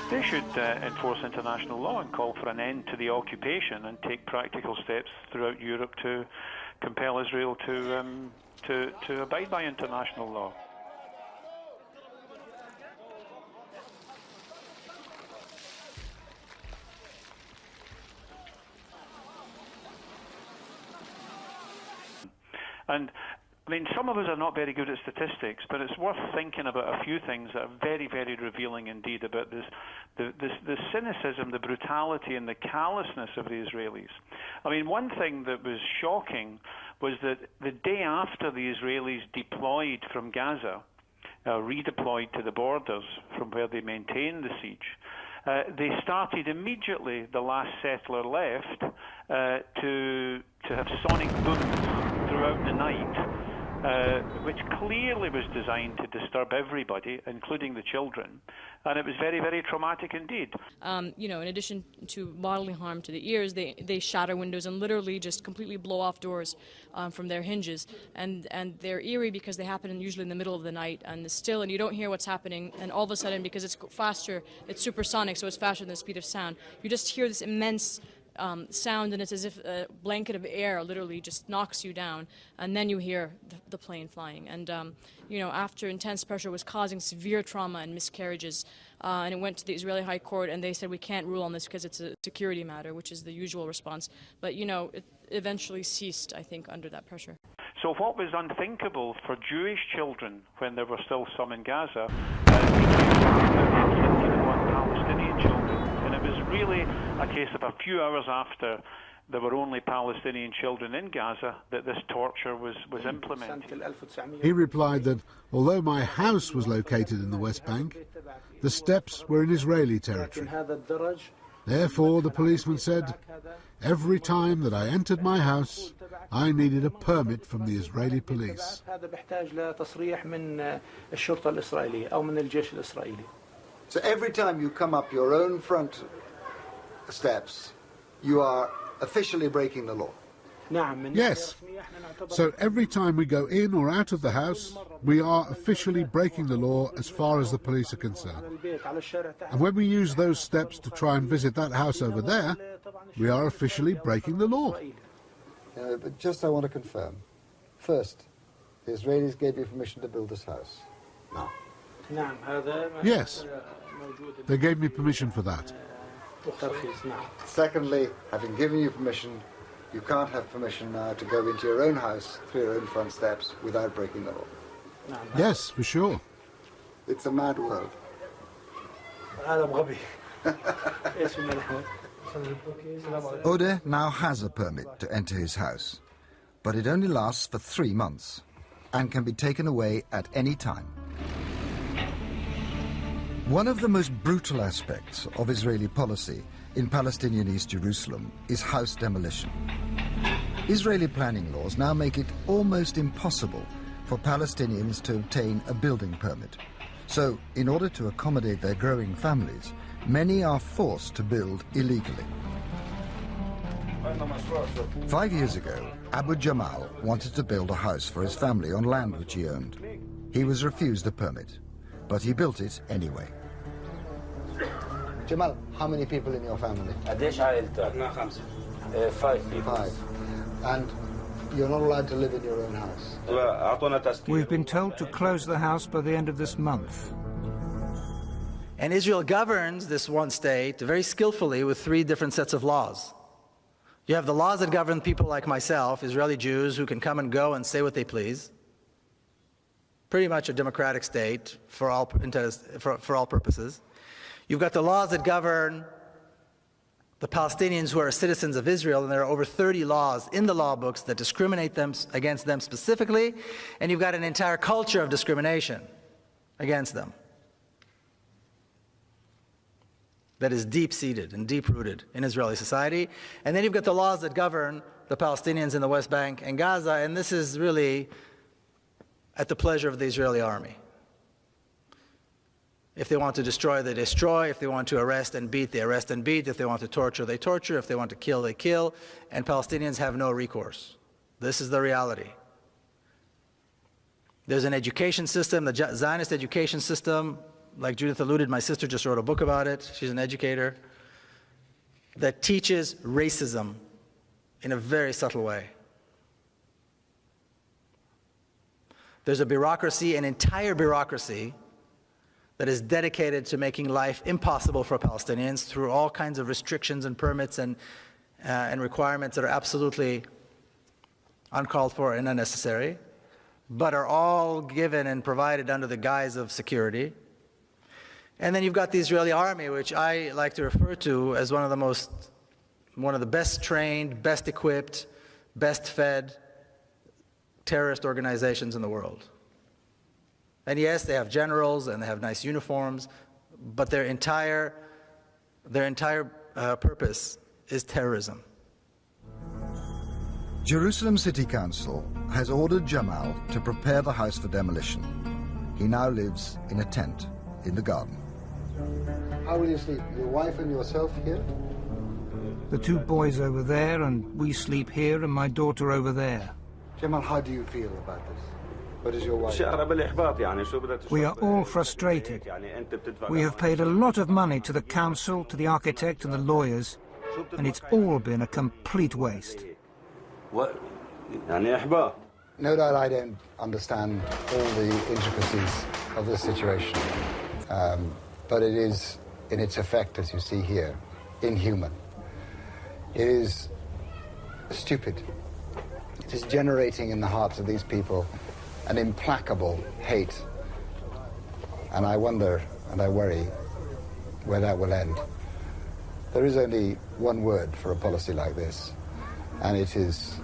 They should enforce international law and call for an end to the occupation and take practical steps throughout Europe to compel Israel to abide by international law. And I mean, some of us are not very good at statistics, but it's worth thinking about a few things that are very, very revealing indeed about this, the cynicism, the brutality, and the callousness of the Israelis. I mean, one thing that was shocking was that the day after the Israelis deployed from Gaza, redeployed to the borders from where they maintained the siege, they started immediately, the last settler left, to have sonic booms throughout the night, which clearly was designed to disturb everybody, including the children. And it was very, very traumatic indeed. You know, in addition to bodily harm to the ears, they shatter windows and literally just completely blow off doors from their hinges. And they're eerie because they happen usually in the middle of the night and it's still, and you don't hear what's happening. And all of a sudden, because it's faster, it's supersonic, so it's faster than the speed of sound, you just hear this immense sound, and it's as if a blanket of air literally just knocks you down, and then you hear the plane flying. And you know, after intense pressure was causing severe trauma and miscarriages, and it went to the Israeli High Court, and they said we can't rule on this because it's a security matter, which is the usual response. But you know, it eventually ceased, I think, under that pressure. So what was unthinkable for Jewish children when there were still some in Gaza, Palestinian children. And it was really a case of a few hours after there were only Palestinian children in Gaza, that this torture was implemented. He replied that although my house was located in the West Bank, the steps were in Israeli territory. Therefore, the policeman said, every time that I entered my house, I needed a permit from the Israeli police. So every time you come up your own front steps, you are officially breaking the law? Yes. So every time we go in or out of the house, we are officially breaking the law as far as the police are concerned. And when we use those steps to try and visit that house over there, we are officially breaking the law. But just I want to confirm. First, the Israelis gave you permission to build this house. No. Yes. They gave me permission for that. Secondly, having given you permission, you can't have permission now to go into your own house through your own front steps without breaking the law. Yes, for sure. It's a mad world. Ode now has a permit to enter his house, but it only lasts for 3 months and can be taken away at any time. One of the most brutal aspects of Israeli policy in Palestinian East Jerusalem is house demolition. Israeli planning laws now make it almost impossible for Palestinians to obtain a building permit. So, in order to accommodate their growing families, many are forced to build illegally. 5 years ago, Abu Jamal wanted to build a house for his family on land which he owned. He was refused a permit, but he built it anyway. Jamal, how many people in your family? 5 people. 5. And you're not allowed to live in your own house? We've been told to close the house by the end of this month. And Israel governs this one state very skillfully with 3 different sets of laws. You have the laws that govern people like myself, Israeli Jews, who can come and go and say what they please. Pretty much a democratic state for all purposes. You've got the laws that govern the Palestinians who are citizens of Israel, and there are over 30 laws in the law books that discriminate against them specifically, and you've got an entire culture of discrimination against them that is deep-seated and deep-rooted in Israeli society. And then you've got the laws that govern the Palestinians in the West Bank and Gaza, and this is really at the pleasure of the Israeli army. If they want to destroy, they destroy. If they want to arrest and beat, they arrest and beat. If they want to torture, they torture. If they want to kill, they kill. And Palestinians have no recourse. This is the reality. There's an education system, the Zionist education system. Like Judith alluded, my sister just wrote a book about it. She's an educator that teaches racism in a very subtle way. There's a bureaucracy, an entire bureaucracy, that is dedicated to making life impossible for Palestinians through all kinds of restrictions and permits and requirements that are absolutely uncalled for and unnecessary, but are all given and provided under the guise of security. And then you've got the Israeli army, which I like to refer to as one of the best trained, best equipped, best fed terrorist organizations in the world. And yes, they have generals and they have nice uniforms, but their entire purpose is terrorism. Jerusalem City Council has ordered Jamal to prepare the house for demolition. He now lives in a tent in the garden. How will you sleep? Your wife and yourself here? The 2 boys over there, and we sleep here, and my daughter over there. Jamal, how do you feel about this? What is your wife? We are all frustrated. We have paid a lot of money to the council, to the architect and the lawyers, and it's all been a complete waste. No doubt I don't understand all the intricacies of the situation, but it is, in its effect, as you see here, inhuman. It is stupid. It is generating in the hearts of these people an implacable hate. And I wonder, and I worry, where that will end. There is only one word for a policy like this, and it is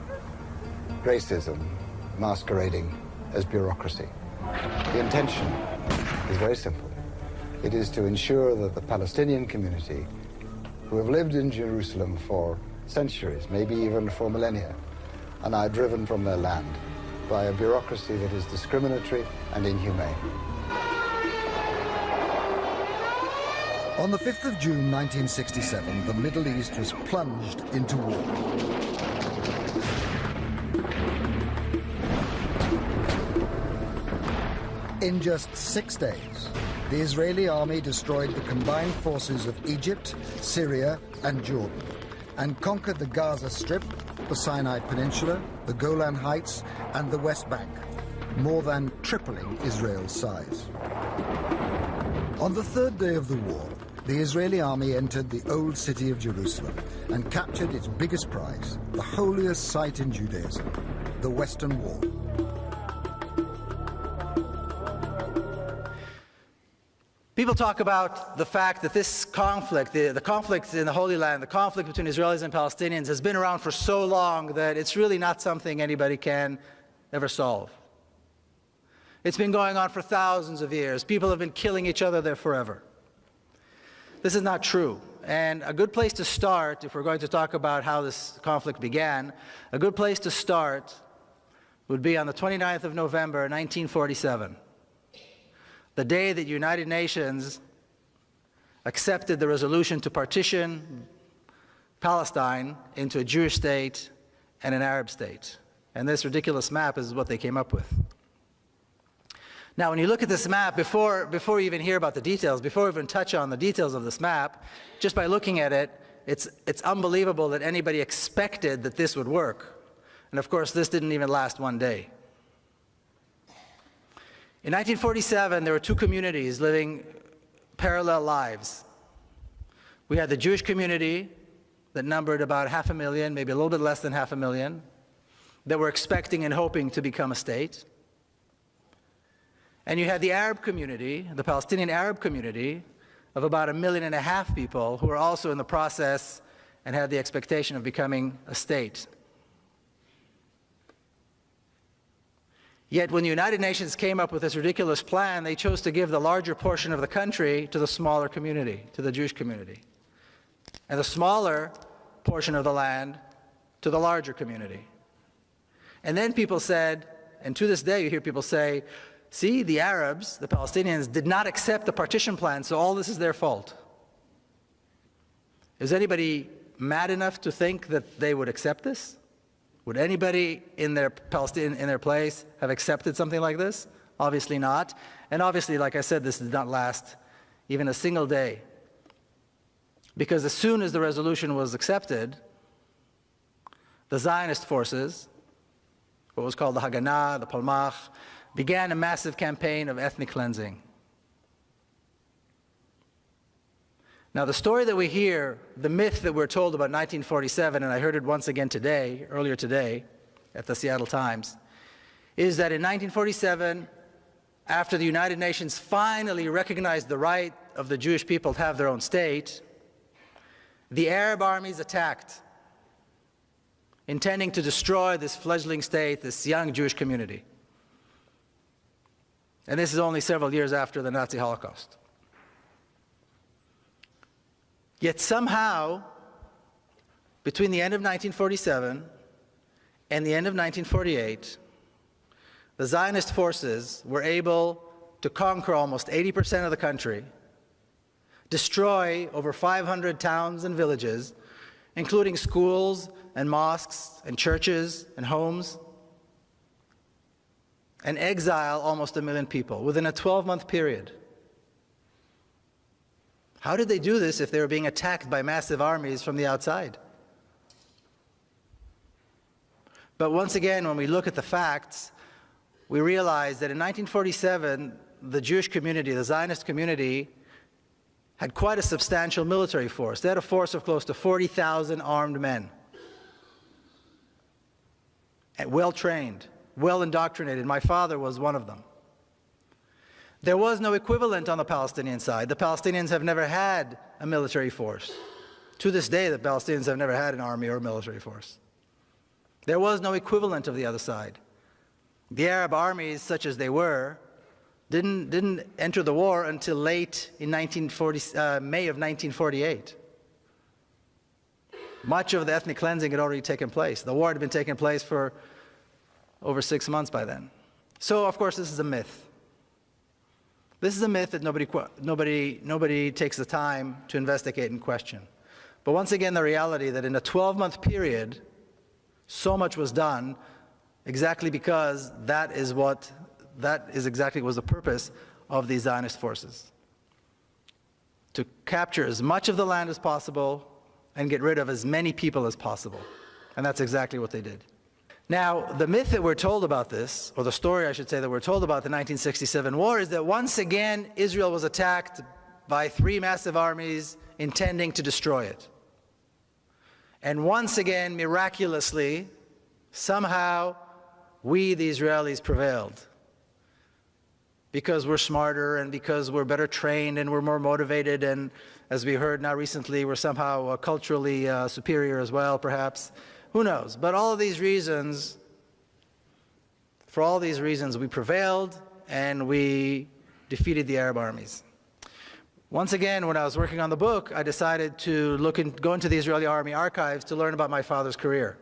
racism masquerading as bureaucracy. The intention is very simple. It is to ensure that the Palestinian community, who have lived in Jerusalem for centuries, maybe even for millennia, are now driven from their land by a bureaucracy that is discriminatory and inhumane. On the 5th of June 1967, the Middle East was plunged into war. In just 6 days, the Israeli army destroyed the combined forces of Egypt, Syria, and Jordan, and conquered the Gaza Strip, the Sinai Peninsula, the Golan Heights, and the West Bank, more than tripling Israel's size. On the third day of the war, the Israeli army entered the old city of Jerusalem and captured its biggest prize, the holiest site in Judaism, the Western Wall. People talk about the fact that this conflict, the conflict in the Holy Land, the conflict between Israelis and Palestinians has been around for so long that it's really not something anybody can ever solve. It's been going on for thousands of years. People have been killing each other there forever. This is not true. And a good place to start, if we're going to talk about how this conflict began, a good place to start would be on the 29th of November, 1947. The day that the United Nations accepted the resolution to partition Palestine into a Jewish state and an Arab state. And this ridiculous map is what they came up with. Now, when you look at this map, before you even hear about the details, before we even touch on the details of this map, just by looking at it, it's unbelievable that anybody expected that this would work. And of course, this didn't even last one day. In 1947, there were two communities living parallel lives. We had the Jewish community that numbered about 500,000, maybe a little bit less than 500,000, that were expecting and hoping to become a state. And you had the Arab community, the Palestinian Arab community, of about 1.5 million people who were also in the process and had the expectation of becoming a state. Yet when the United Nations came up with this ridiculous plan, they chose to give the larger portion of the country to the smaller community, to the Jewish community, and the smaller portion of the land to the larger community. And then people said, and to this day you hear people say, see, the Arabs, the Palestinians, did not accept the partition plan, so all this is their fault. Is anybody mad enough to think that they would accept this? Would anybody in their place have accepted something like this? Obviously not. And obviously, like I said, this did not last even a single day. Because as soon as the resolution was accepted, the Zionist forces, what was called the Haganah, the Palmach, began a massive campaign of ethnic cleansing. Now, the story that we hear, the myth that we're told about 1947, and I heard it once again today, earlier today, at the Seattle Times, is that in 1947, after the United Nations finally recognized the right of the Jewish people to have their own state, the Arab armies attacked, intending to destroy this fledgling state, this young Jewish community. And this is only several years after the Nazi Holocaust. Yet somehow, between the end of 1947 and the end of 1948, the Zionist forces were able to conquer almost 80% of the country, destroy over 500 towns and villages, including schools and mosques and churches and homes, and exile almost 1 million people within a 12-month period. How did they do this if they were being attacked by massive armies from the outside? But once again, when we look at the facts, we realize that in 1947, the Jewish community, the Zionist community, had quite a substantial military force. They had a force of close to 40,000 armed men, and well-trained, well indoctrinated. My father was one of them. There was no equivalent on the Palestinian side. The Palestinians have never had a military force. To this day, the Palestinians have never had an army or a military force. There was no equivalent of the other side. The Arab armies, such as they were, didn't enter the war until late in May of 1948. Much of the ethnic cleansing had already taken place. The war had been taking place for over 6 months by then. So, of course, this is a myth. This is a myth that nobody takes the time to investigate and question. But once again, the reality that in a 12-month period, so much was done exactly because that is exactly was the purpose of these Zionist forces. To capture as much of the land as possible and get rid of as many people as possible. And that's exactly what they did. Now, the myth that we're told about this, or the story I should say that we're told about the 1967 war, is that once again Israel was attacked by 3 massive armies intending to destroy it. And once again, miraculously, somehow, we, the Israelis, prevailed. Because we're smarter and because we're better trained and we're more motivated, and as we heard now recently, we're somehow culturally superior as well, perhaps. Who knows? But all of these reasons, for all these reasons, we prevailed and we defeated the Arab armies. Once again, when I was working on the book, I decided to go into the Israeli army archives to learn about my father's career.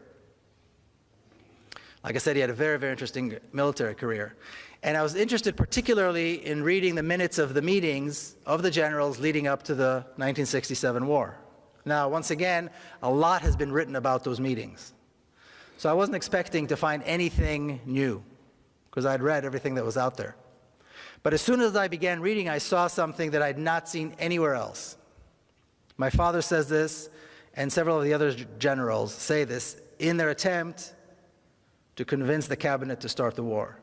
Like I said, he had a very, very interesting military career. And I was interested particularly in reading the minutes of the meetings of the generals leading up to the 1967 war. Now, once again, a lot has been written about those meetings. So I wasn't expecting to find anything new, because I'd read everything that was out there. But as soon as I began reading, I saw something that I'd not seen anywhere else. My father says this, and several of the other generals say this, in their attempt to convince the cabinet to start the war.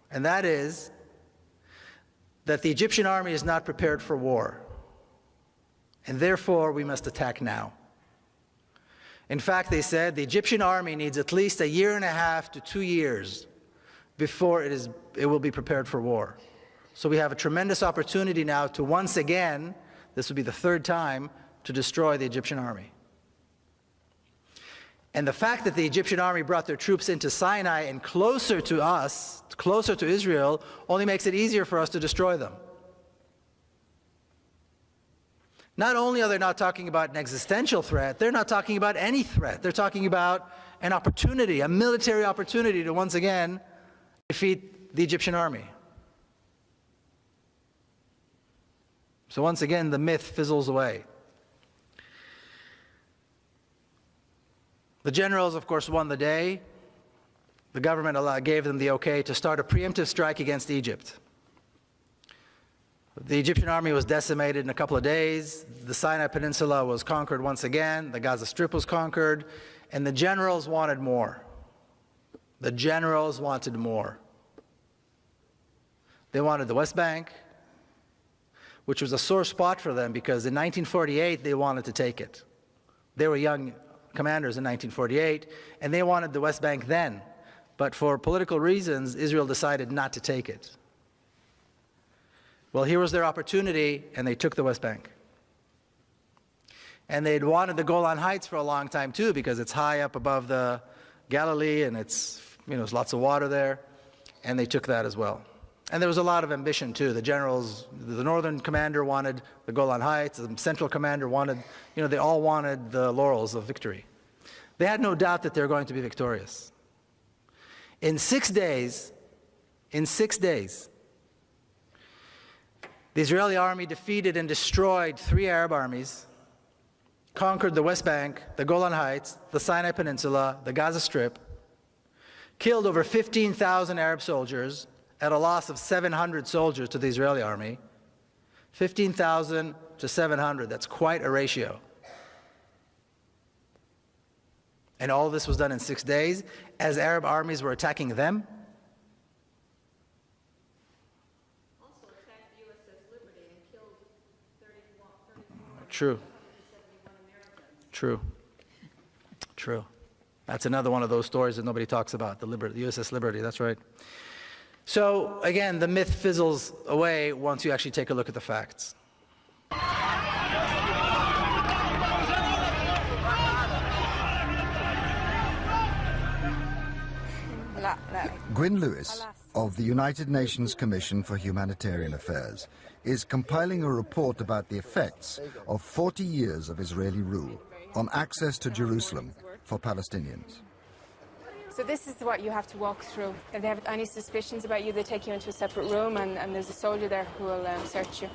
And that is that the Egyptian army is not prepared for war. And therefore, we must attack now. In fact, they said the Egyptian army needs at least 1.5 to 2 years before it will be prepared for war. So we have a tremendous opportunity now to once again, this will be the 3rd time, to destroy the Egyptian army. And the fact that the Egyptian army brought their troops into Sinai and closer to us, closer to Israel, only makes it easier for us to destroy them. Not only are they not talking about an existential threat, they're not talking about any threat. They're talking about an opportunity, a military opportunity to once again defeat the Egyptian army. So once again, the myth fizzles away. The generals, of course, won the day. The government gave them the okay to start a preemptive strike against Egypt. The Egyptian army was decimated in a couple of days. The Sinai Peninsula was conquered once again. The Gaza Strip was conquered. And the generals wanted more. The generals wanted more. They wanted the West Bank, which was a sore spot for them because in 1948 they wanted to take it. They were young commanders in 1948, and they wanted the West Bank then. But for political reasons, Israel decided not to take it. Well, here was their opportunity, and they took the West Bank. And they'd wanted the Golan Heights for a long time, too, because it's high up above the Galilee, and there's lots of water there, and they took that as well. And there was a lot of ambition, too. The generals, the northern commander wanted the Golan Heights, the central commander wanted, they all wanted the laurels of victory. They had no doubt that they were going to be victorious. In 6 days, the Israeli army defeated and destroyed 3 Arab armies, conquered the West Bank, the Golan Heights, the Sinai Peninsula, the Gaza Strip, killed over 15,000 Arab soldiers at a loss of 700 soldiers to the Israeli army. 15,000 to 700, that's quite a ratio. And all this was done in 6 days as Arab armies were attacking them. True. That's another one of those stories that nobody talks about, the USS Liberty, that's right. So again, the myth fizzles away once you actually take a look at the facts. Gwyn Lewis of the United Nations Commission for Humanitarian Affairs is compiling a report about the effects of 40 years of Israeli rule on access to Jerusalem for Palestinians. So this is what you have to walk through. If they have any suspicions about you, they take you into a separate room, and there's a soldier there who will search you.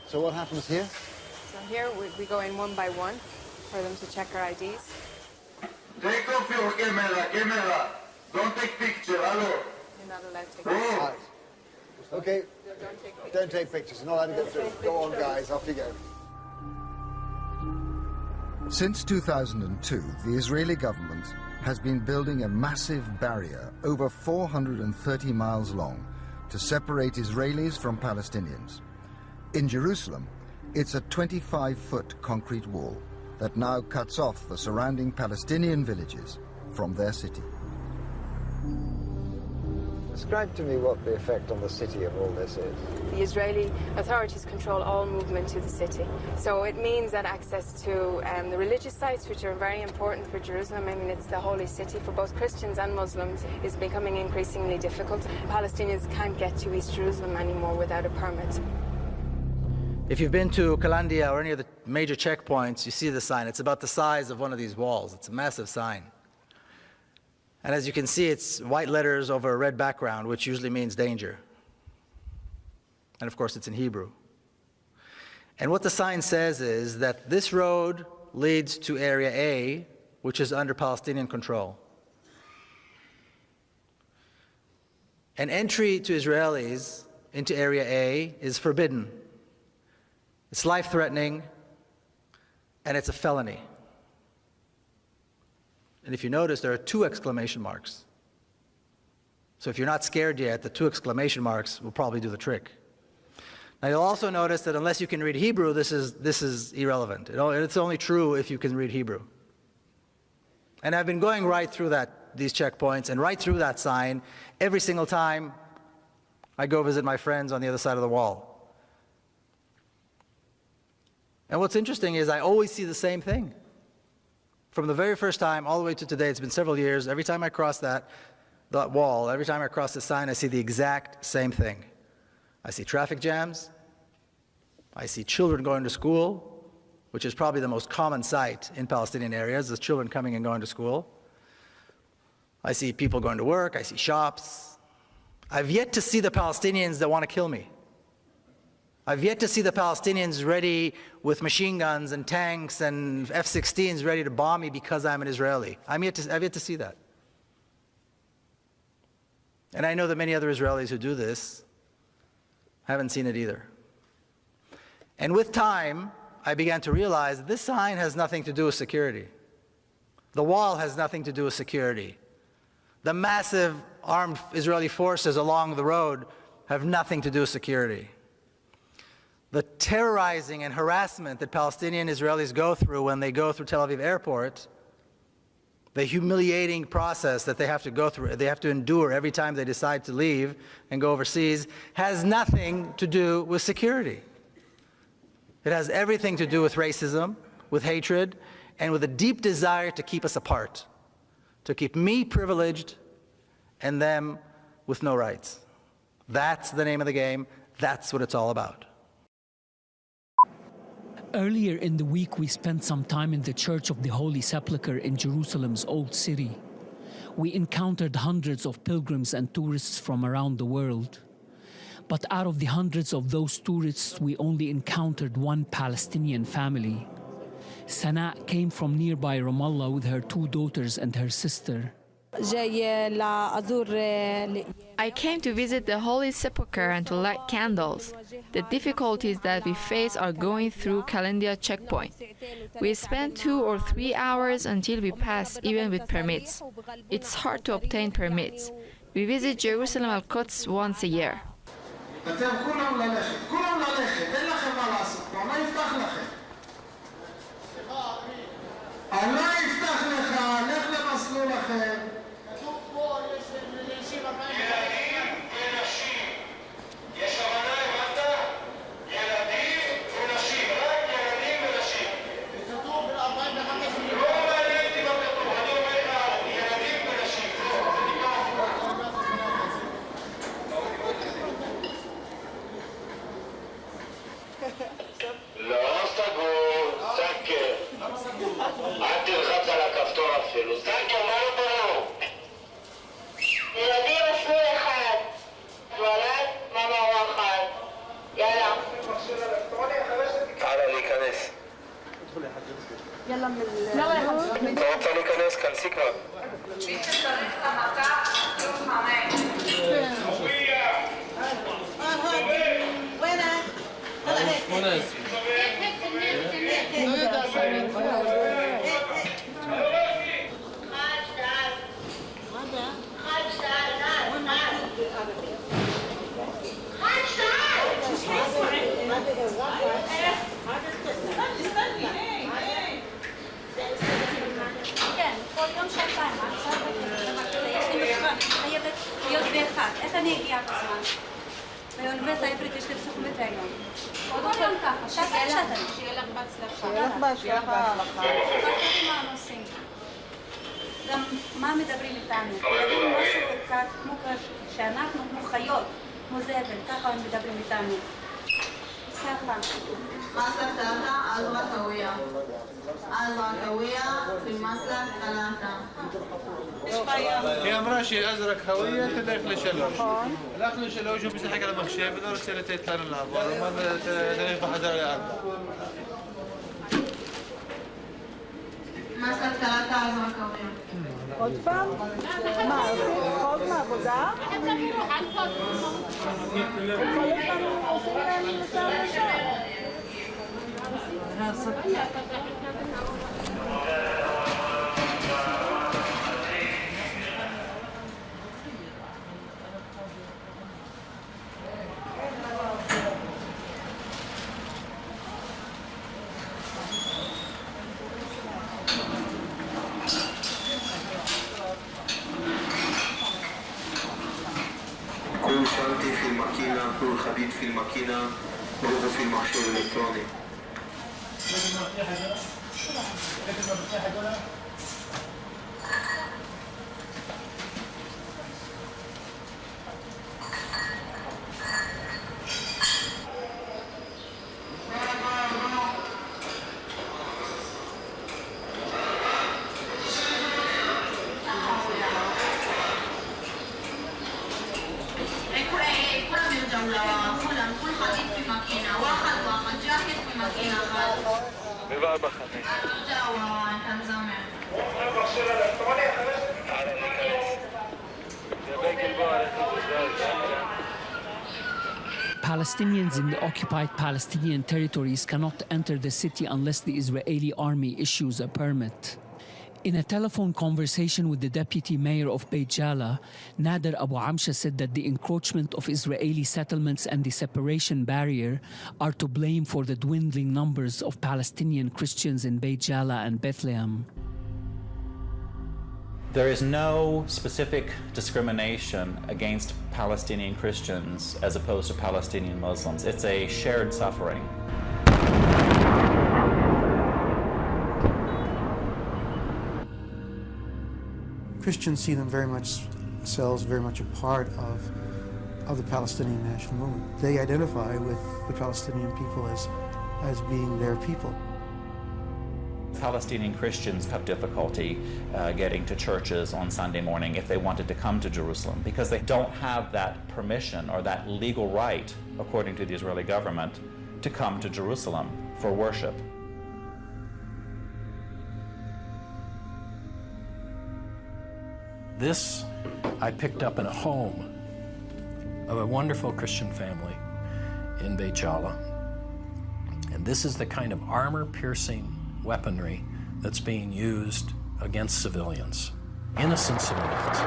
So what happens here? So here we go in one by one for them to check our IDs. Take off your camera. Don't take picture, hello. You're not allowed to take pictures. Right. Okay. Don't take pictures. You're not allowed to go through. Go on, guys. Off you go. Since 2002, the Israeli government has been building a massive barrier over 430 miles long to separate Israelis from Palestinians. In Jerusalem, it's a 25-foot concrete wall that now cuts off the surrounding Palestinian villages from their city. Describe to me what the effect on the city of all this is. The Israeli authorities control all movement to the city. So it means that access to the religious sites, which are very important for Jerusalem, I mean, it's the holy city for both Christians and Muslims, is becoming increasingly difficult. Palestinians can't get to East Jerusalem anymore without a permit. If you've been to Kalandia or any of the major checkpoints, you see the sign. It's about the size of one of these walls. It's a massive sign. And as you can see, it's white letters over a red background, which usually means danger. And of course, it's in Hebrew. And what the sign says is that this road leads to Area A, which is under Palestinian control. An entry to Israelis into Area A is forbidden. It's life-threatening, and it's a felony. And if you notice, there are 2 exclamation marks. So if you're not scared yet, the 2 exclamation marks will probably do the trick. Now you'll also notice that unless you can read Hebrew, this is irrelevant. It's only true if you can read Hebrew. And I've been going right through these checkpoints and right through that sign every single time I go visit my friends on the other side of the wall. And what's interesting is I always see the same thing. From the very first time all the way to today, it's been several years, every time I cross that wall, every time I cross the sign, I see the exact same thing. I see traffic jams. I see children going to school, which is probably the most common sight in Palestinian areas, is children coming and going to school. I see people going to work. I see shops. I've yet to see the Palestinians that want to kill me. I've yet to see the Palestinians ready with machine guns and tanks and F-16s ready to bomb me because I'm an Israeli. I've yet to see that. And I know that many other Israelis who do this haven't seen it either. And with time, I began to realize that this sign has nothing to do with security. The wall has nothing to do with security. The massive armed Israeli forces along the road have nothing to do with security. The terrorizing and harassment that Palestinian Israelis go through when they go through Tel Aviv airport, the humiliating process that they have to go through, they have to endure every time they decide to leave and go overseas, has nothing to do with security. It has everything to do with racism, with hatred, and with a deep desire to keep us apart, to keep me privileged and them with no rights. That's the name of the game. That's what it's all about. Earlier in the week, we spent some time in the Church of the Holy Sepulchre in Jerusalem's Old City. We encountered hundreds of pilgrims and tourists from around the world. But out of the hundreds of those tourists, we only encountered one Palestinian family. Sana came from nearby Ramallah with her 2 daughters and her sister. I came to visit the Holy Sepulchre and to light candles. The difficulties that we face are going through Kalandia checkpoint. We spend 2 or 3 hours until we pass, even with permits. It's hard to obtain permits. We visit Jerusalem al-Quds once a year. איך אני אגיע בזמן? באוניברסיטה העברית יש לי פסיכומטרי היום. כל יום ככה, שעתיים. שיהיה לך בהצלחה. שיהיה לך בהצלחה. מה הנושאים? גם מה מדברים איתנו? מדברים משהו כמו שאנחנו כמו חיות, כמו זבל, ככה הם מדברים איתנו. ככה. مسلك ثلاثة أزرق قوية أزرق قوية في مسلك ثلاثة هي امرأة شيء أزرق هوية تدخل شلوش داخل شلوش وبيزحق على مخشى بدور سنتين ثلاثة الأربعة وما تاريخ واحد على أربعة مسلك ثلاثة أزرق قوية עוד פעם? מה, עושים צחוק מהעבודה? כל הזמן עושים להם את העבודה. كل شنطي في الماكينة كل خبيث في الماكينة روحوا في المحشر الإلكتروني Palestinians in the occupied Palestinian territories cannot enter the city unless the Israeli army issues a permit. In a telephone conversation with the deputy mayor of Beit Jala, Nader Abu Amsha said that the encroachment of Israeli settlements and the separation barrier are to blame for the dwindling numbers of Palestinian Christians in Beit Jala and Bethlehem. There is no specific discrimination against Palestinian Christians as opposed to Palestinian Muslims. It's a shared suffering. Christians see them themselves very much a part of the Palestinian national movement. They identify with the Palestinian people as being their people. Palestinian Christians have difficulty getting to churches on Sunday morning if they wanted to come to Jerusalem because they don't have that permission or that legal right, according to the Israeli government, to come to Jerusalem for worship. This I picked up in a home of a wonderful Christian family in Beit Jala. And this is the kind of armor-piercing weaponry that's being used against civilians, innocent civilians.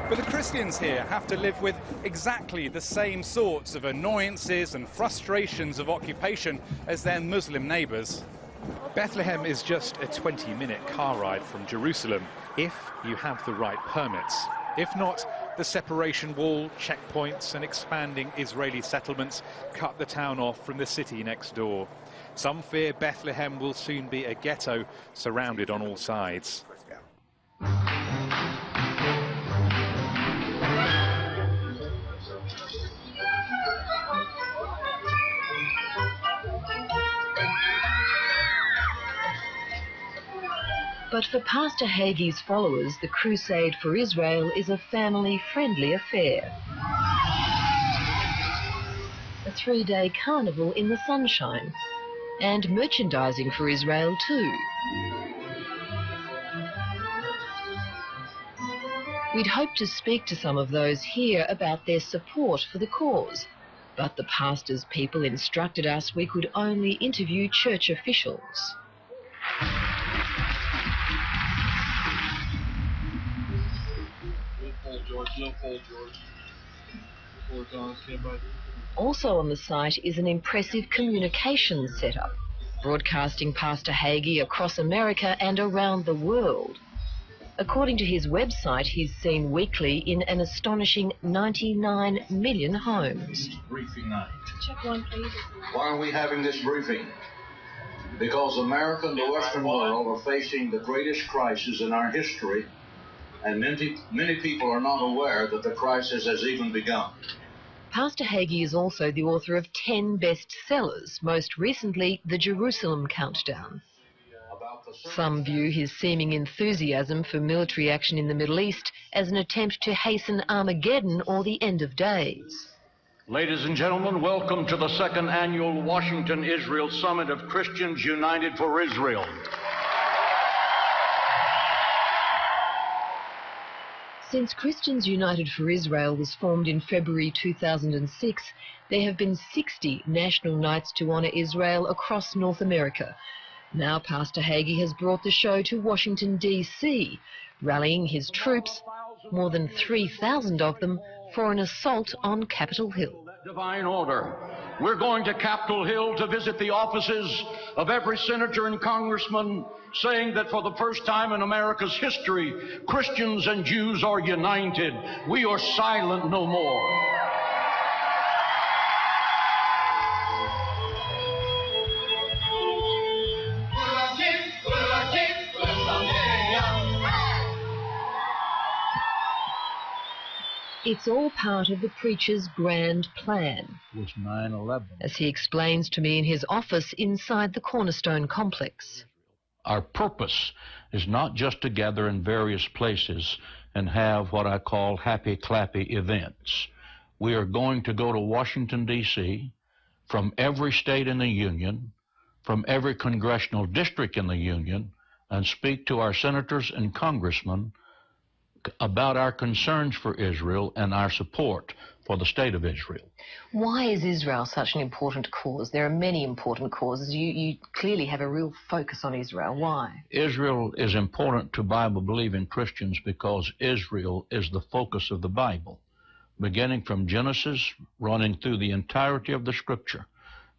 But the Christians here have to live with exactly the same sorts of annoyances and frustrations of occupation as their Muslim neighbours. Bethlehem is just a 20-minute car ride from Jerusalem, if you have the right permits. If not, the separation wall, checkpoints and expanding Israeli settlements cut the town off from the city next door. Some fear Bethlehem will soon be a ghetto surrounded on all sides. But for Pastor Hagee's followers, the crusade for Israel is a family-friendly affair. A 3-day carnival in the sunshine, and merchandising for Israel too. We'd hoped to speak to some of those here about their support for the cause, but the pastor's people instructed us we could only interview church officials. Also on the site is an impressive communications setup, broadcasting Pastor Hagee across America and around the world. According to his website, he's seen weekly in an astonishing 99 million homes. Briefing night. Check one, please. Why are we having this briefing? Because America and the Western world are facing the greatest crisis in our history, and many people are not aware that the crisis has even begun. Pastor Hagee is also the author of 10 bestsellers, most recently The Jerusalem Countdown. Some view his seeming enthusiasm for military action in the Middle East as an attempt to hasten Armageddon or the end of days. Ladies and gentlemen, welcome to the second annual Washington-Israel Summit of Christians United for Israel. Since Christians United for Israel was formed in February 2006, there have been 60 national nights to honour Israel across North America. Now Pastor Hagee has brought the show to Washington, D.C., rallying his troops, more than 3,000 of them, for an assault on Capitol Hill. Divine order. We're going to Capitol Hill to visit the offices of every senator and congressman, saying that for the first time in America's history, Christians and Jews are united. We are silent no more. It's all part of the preacher's grand plan, Was 9/11. as he explains to me in his office inside the Cornerstone complex. Our purpose is not just to gather in various places and have what I call happy clappy events. We are going to go to Washington, D.C., from every state in the Union, from every congressional district in the Union, and speak to our senators and congressmen about our concerns for Israel and our support for the state of Israel. Why is Israel such an important cause? There are many important causes. You clearly have a real focus on Israel. Why? Israel is important to Bible-believing Christians because Israel is the focus of the Bible. Beginning from Genesis, running through the entirety of the Scripture,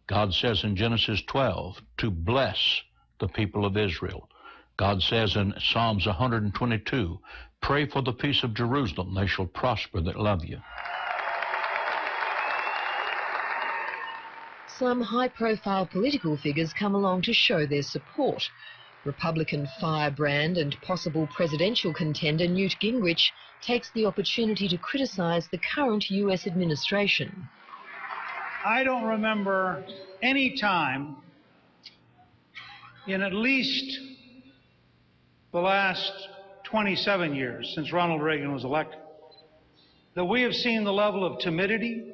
God says in Genesis 12 to bless the people of Israel. God says in Psalms 122, pray for the peace of Jerusalem, they shall prosper that love you. Some high-profile political figures come along to show their support. Republican firebrand and possible presidential contender Newt Gingrich takes the opportunity to criticise the current US administration. I don't remember any time in at least the last 27 years since Ronald Reagan was elected that we have seen the level of timidity,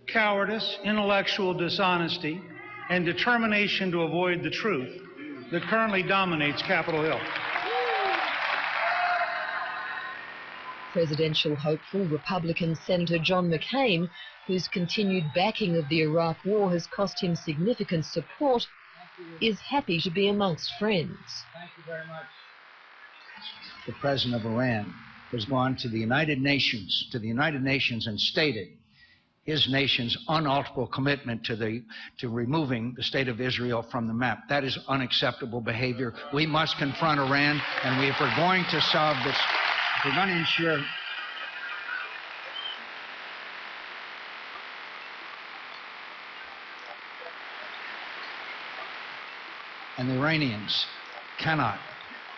cowardice, intellectual dishonesty, and determination to avoid the truth that currently dominates Capitol Hill. Presidential hopeful Republican Senator John McCain, whose continued backing of the Iraq War has cost him significant support, is happy to be amongst friends. Thank you very much. The president of Iran has gone to the United Nations, and stated his nation's unalterable commitment to removing the state of Israel from the map. That is unacceptable behavior. We must confront Iran, and if we're going to solve this, if we're going to ensure and the Iranians cannot,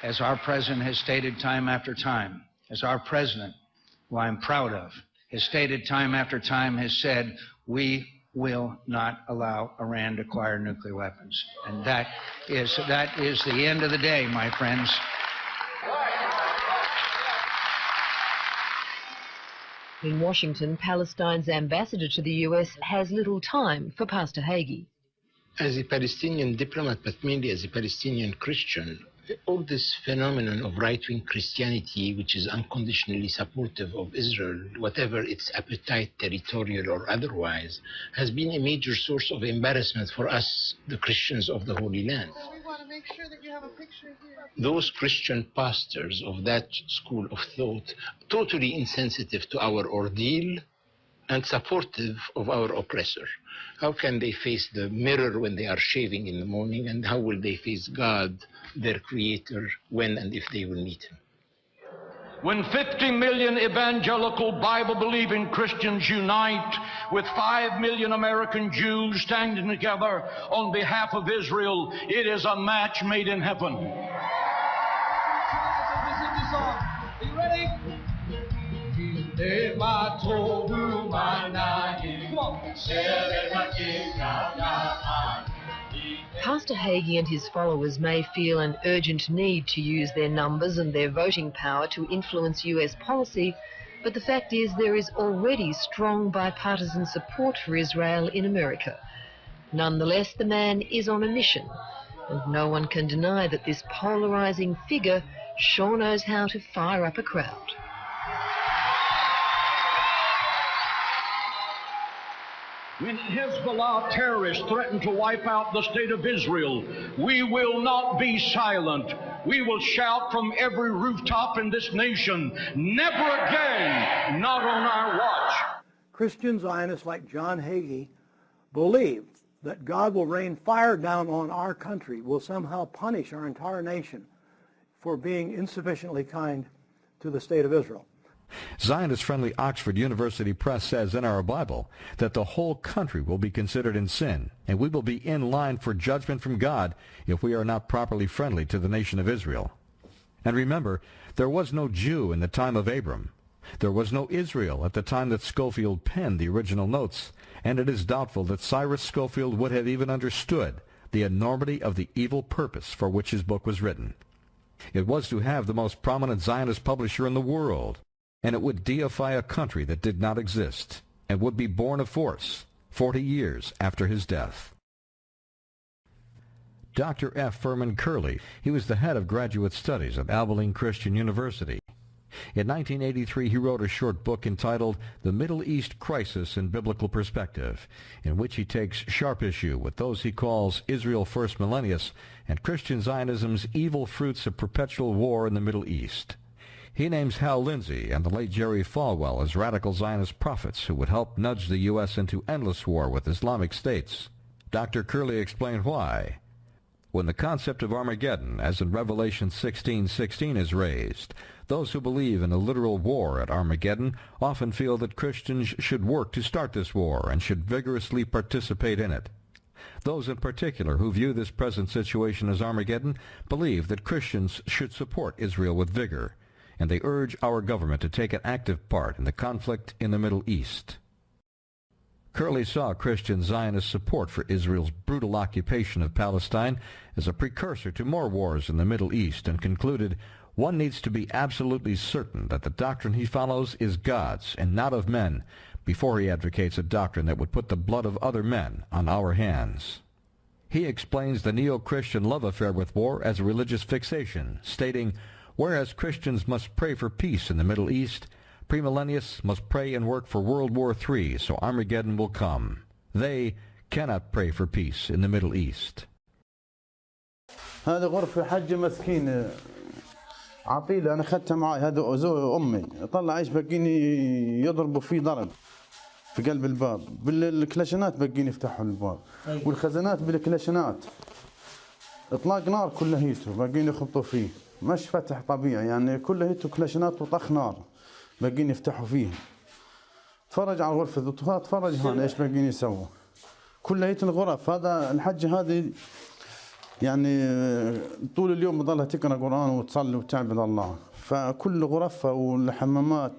as our president has stated time after time, as our president, who I'm proud of, has stated time after time, has said, we will not allow Iran to acquire nuclear weapons. And that is the end of the day, my friends. In Washington, Palestine's ambassador to the US has little time for Pastor Hagee. As a Palestinian diplomat, but mainly as a Palestinian Christian, all this phenomenon of right-wing Christianity, which is unconditionally supportive of Israel, whatever its appetite, territorial or otherwise, has been a major source of embarrassment for us, the Christians of the Holy Land. We want to make sure that you have a picture here. Those Christian pastors of that school of thought, totally insensitive to our ordeal and supportive of our oppressor. How can they face the mirror when they are shaving in the morning, and how will they face God, their creator, when and if they will meet him? When 50 million evangelical Bible-believing Christians unite with 5 million American Jews standing together on behalf of Israel, it is a match made in heaven. Are you ready? Pastor Hagee and his followers may feel an urgent need to use their numbers and their voting power to influence US policy, but the fact is there is already strong bipartisan support for Israel in America. Nonetheless, the man is on a mission, and no one can deny that this polarizing figure sure knows how to fire up a crowd. When Hezbollah terrorists threaten to wipe out the state of Israel, we will not be silent. We will shout from every rooftop in this nation, never again, not on our watch. Christian Zionists like John Hagee believe that God will rain fire down on our country, will somehow punish our entire nation for being insufficiently kind to the state of Israel. Zionist-friendly Oxford University Press says in our Bible that the whole country will be considered in sin, and we will be in line for judgment from God if we are not properly friendly to the nation of Israel. And remember, there was no Jew in the time of Abram. There was no Israel at the time that Schofield penned the original notes, and it is doubtful that Cyrus Schofield would have even understood the enormity of the evil purpose for which his book was written. It was to have the most prominent Zionist publisher in the world, and it would deify a country that did not exist and would be born of force 40 years after his death. Dr. F. Furman Curley, he was the head of graduate studies at Abilene Christian University. In 1983, he wrote a short book entitled The Middle East Crisis in Biblical Perspective, in which he takes sharp issue with those he calls Israel First Millennius and Christian Zionism's evil fruits of perpetual war in the Middle East. He names Hal Lindsey and the late Jerry Falwell as radical Zionist prophets who would help nudge the U.S. into endless war with Islamic states. Dr. Curley explained why. When the concept of Armageddon, as in Revelation 16:16, is raised, those who believe in a literal war at Armageddon often feel that Christians should work to start this war and should vigorously participate in it. Those in particular who view this present situation as Armageddon believe that Christians should support Israel with vigor, and they urge our government to take an active part in the conflict in the Middle East. Curley saw Christian Zionist support for Israel's brutal occupation of Palestine as a precursor to more wars in the Middle East, and concluded, one needs to be absolutely certain that the doctrine he follows is God's and not of men before he advocates a doctrine that would put the blood of other men on our hands. He explains the neo-Christian love affair with war as a religious fixation, stating, whereas Christians must pray for peace in the Middle East, premillennialists must pray and work for World War III so Armageddon will come. They cannot pray for peace in the Middle East. هذا غرفة حجة مسكين عطيله أنا أخذتها معي هذا زوج أمي طلع إيش بقيني يضربوا فيه ضرب في قلب الباب بالكلاشنات بقيني يفتحوا الباب والخزانات بالكلاشنات إطلاق نار كلهيته بقيني يخبطوا فيه مش فتح طبيعي يعني كلهيته كلاشنات وطخ نار بقيني يفتحوا فيه تفرج على الغرفة تفرج هون إيش بقيني يسووا كلهيته الغرف هذا الحجة هذه يعني طول اليوم بضلها تقرا قرآن وتصلي وتعبد الله فكل غرفها والحمامات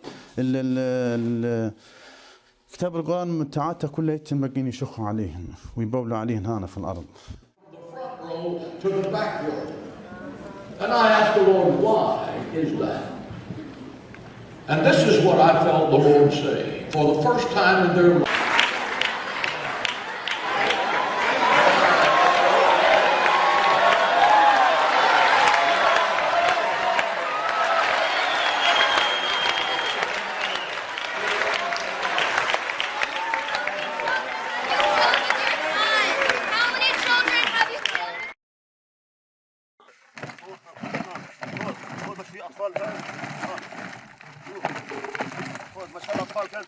كتاب القرآن متاعاتها كلها بقين يشخوا عليهن ويبولوا عليهن هنا في الأرض. To the backyard. And I asked the Lord, why is that? And this is what I felt the Lord say. For the first time in their life,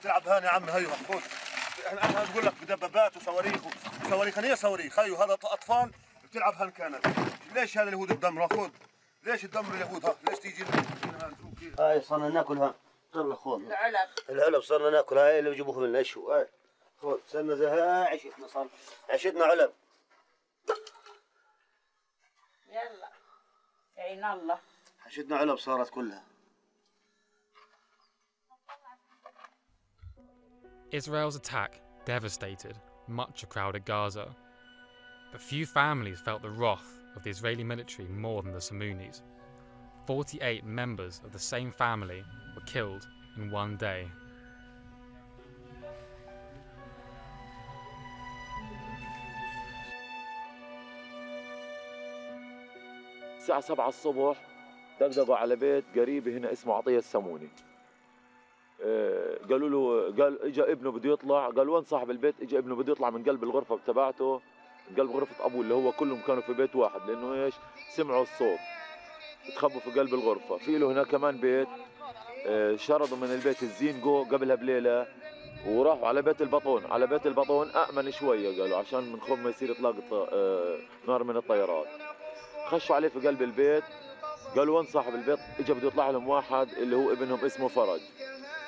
تلعب هان يا عم. هيو خذ. انا بقول لك بدبابات وصواريخ وصواريخ. هي صواريخ. هيو هذا اطفال بتلعب هان كانت. ليش هذا اليهود الدمر؟ خذ. ليش الدمر اليهود؟ ها ليش تيجي هاي صرنا ناكل ها. يلا خذ. العلب صرنا ناكل. هاي اللي بيجيبوها من العشو. هاي خذ. صرنا زي هاي عشتنا. صار عشتنا علب. يلا عين الله. عشتنا علب صارت كلها. Israel's attack devastated much of crowded Gaza, but few families felt the wrath of the Israeli military more than the Samunis. 48 members of the same family were killed in one day. الساعة 7 الصبح دقدقوا على بيت قريبي هنا اسمه عطية السموني. قالوا له قال اجى ابنه بده يطلع. قال وين صاحب البيت؟ اجى ابنه بده يطلع من قلب الغرفه تبعته، من قلب غرفه ابوه اللي هو كلهم كانوا في بيت واحد، لانه ايش سمعوا الصوت تخبوا في قلب الغرفه. في له هناك كمان بيت شردوا من البيت الزينجو قبلها بليله وراحوا على بيت البطون. على بيت البطون امن شويه قالوا عشان من خوف ما يصير اطلاق نار من الطيارات. خشوا عليه في قلب البيت. قالوا وين صاحب البيت؟ اجى بده يطلع لهم واحد اللي هو ابنهم اسمه فرج.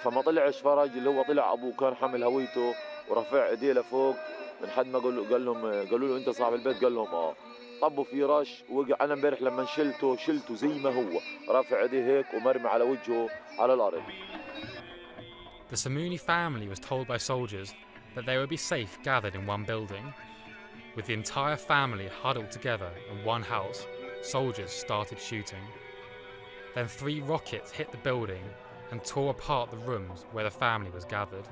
فما طلعش فرج اللي هو طلع ابوه كان حامل هويته ورافع ايديه لفوق من حد ما قالوا له انت صاحب البيت؟ قال لهم اه. طبوا فيه رش وقع. انا امبارح لما شلته زي ما هو رافع ايديه هيك ومرمي على وجهه على الارض. The Samuni family was told by soldiers that they would be safe gathered in one building. With the entire family huddled together in one house, soldiers started shooting. Then 3 rockets hit the building and tore apart the rooms where the family was gathered.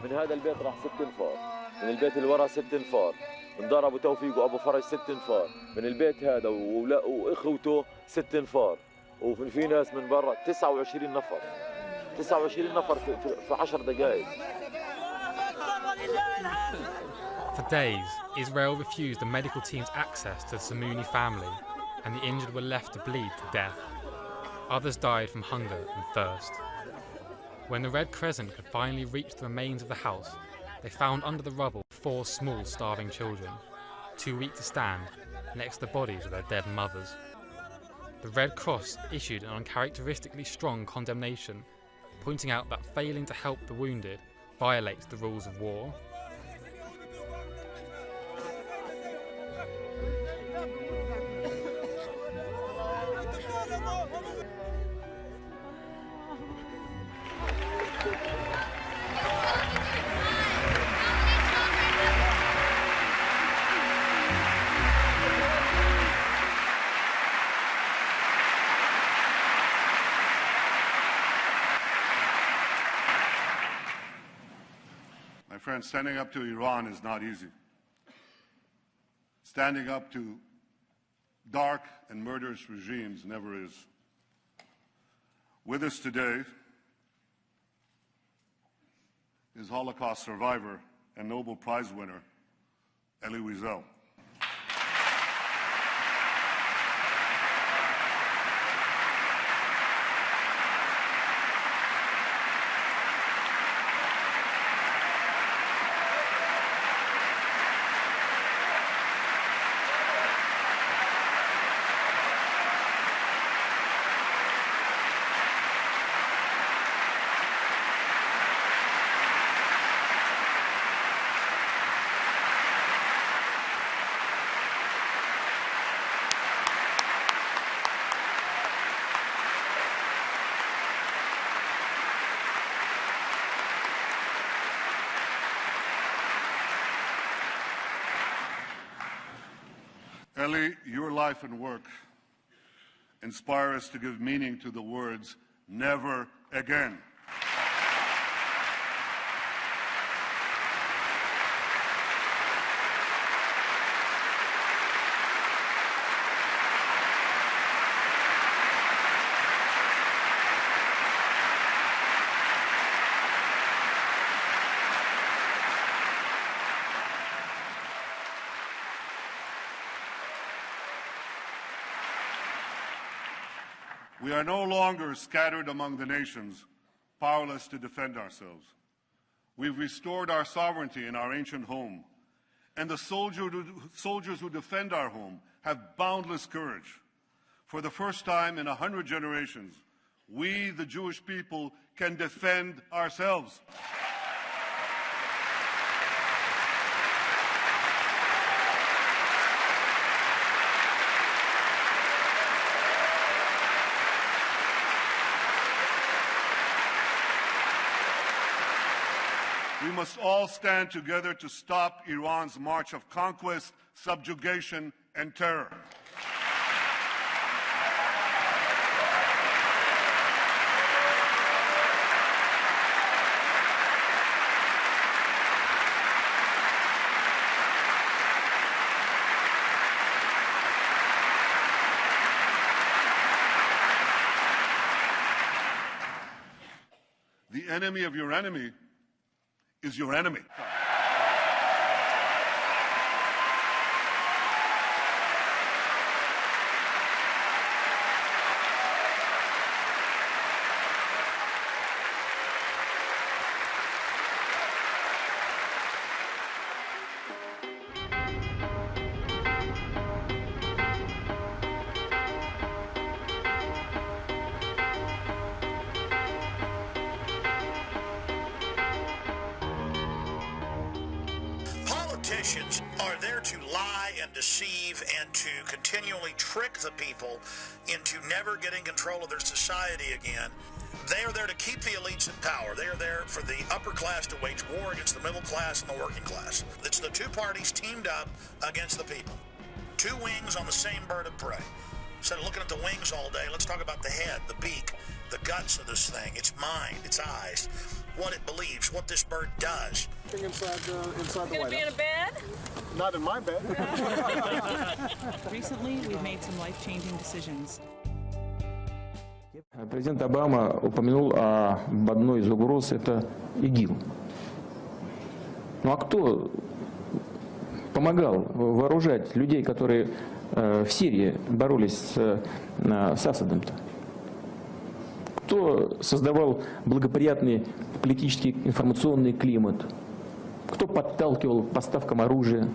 من هذا البيت راح 6 انفار، من البيت اللي ورا 6 انفار، انضرب ابو توفيق وابو فرج 6 انفار، من البيت هذا واخوته 6 انفار، وفي ناس من برا 29 نفر. 29 نفر في 10 دقائق. For days, Israel refused the medical team's access to the Samuni family, and the injured were left to bleed to death. Others died from hunger and thirst. When the Red Crescent could finally reach the remains of the house, they found under the rubble 4 small starving children, too weak to stand, next to the bodies of their dead mothers. The Red Cross issued an uncharacteristically strong condemnation, pointing out that failing to help the wounded violates the rules of war. My friends, standing up to Iran is not easy. Standing up to dark and murderous regimes never is. With us today is Holocaust survivor and Nobel Prize winner, Elie Wiesel. Elie, your life and work inspire us to give meaning to the words, never again. We are no longer scattered among the nations, powerless to defend ourselves. We've restored our sovereignty in our ancient home, and the soldiers who defend our home have boundless courage. For the first time in 100 generations, we, the Jewish people, can defend ourselves. We must all stand together to stop Iran's march of conquest, subjugation, and terror. The enemy of your enemy is your enemy. Politicians are there to lie and deceive and to continually trick the people into never getting control of their society again. They are there to keep the elites in power. They are there for the upper class to wage war against the middle class and the working class. It's the two parties teamed up against the people. Two wings on the same bird of prey. Instead of looking at the wings all day, let's talk about the head, the beak, the guts of this thing, its mind, its eyes, what it believes, what this bird does. Inside the Gonna be in a bed? Not in my bed. Recently, we've made some life-changing decisions. Президент Обама упомянул об одной из угроз – это ИГИЛ. Ну а кто помогал вооружать людей, которые в Сирии боролись с Асадом-то? Кто создавал благоприятный политический информационный климат? Кто подталкивал к поставкам оружия?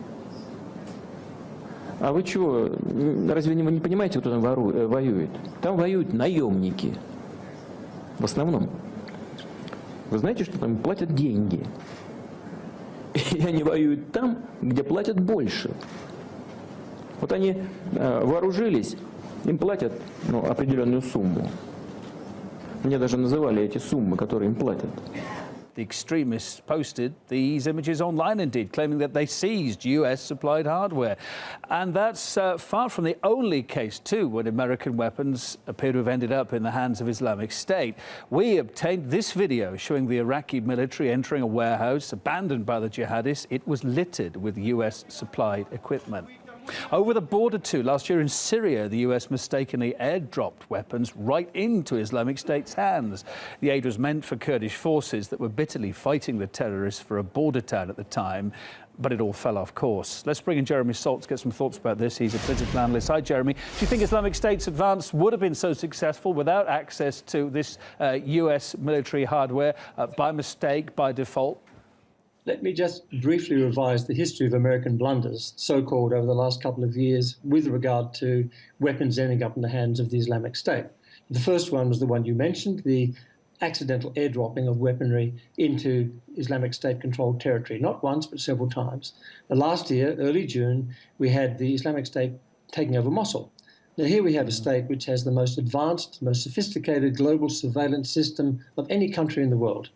А вы чего, разве вы не понимаете, кто там воюет? Там воюют наемники. В основном. Вы знаете, что там платят деньги? И они воюют там, где платят больше. Вот они вооружились, им платят определенную сумму. Мне даже называли эти суммы, которые им платят. The extremists posted these images online, indeed, claiming that they seized US-supplied hardware. And that's far from the only case, too, when American weapons appear to have ended up in the hands of Islamic State. We obtained this video showing the Iraqi military entering a warehouse abandoned by the jihadists. It was littered with US-supplied equipment. Over the border, too, last year in Syria, the US mistakenly airdropped weapons right into Islamic State's hands. The aid was meant for Kurdish forces that were bitterly fighting the terrorists for a border town at the time, but it all fell off course. Let's bring in Jeremy Salt to get some thoughts about this. He's a political analyst. Hi, Jeremy. Do you think Islamic State's advance would have been so successful without access to this US military hardware by mistake, by default? Let me just briefly revise the history of American blunders, so-called, over the last couple of years with regard to weapons ending up in the hands of the Islamic State. The first one was the one you mentioned, the accidental airdropping of weaponry into Islamic State-controlled territory, not once but several times. Last year, early June, we had the Islamic State taking over Mosul. Now here we have a state which has the most advanced, most sophisticated global surveillance system of any country in the world.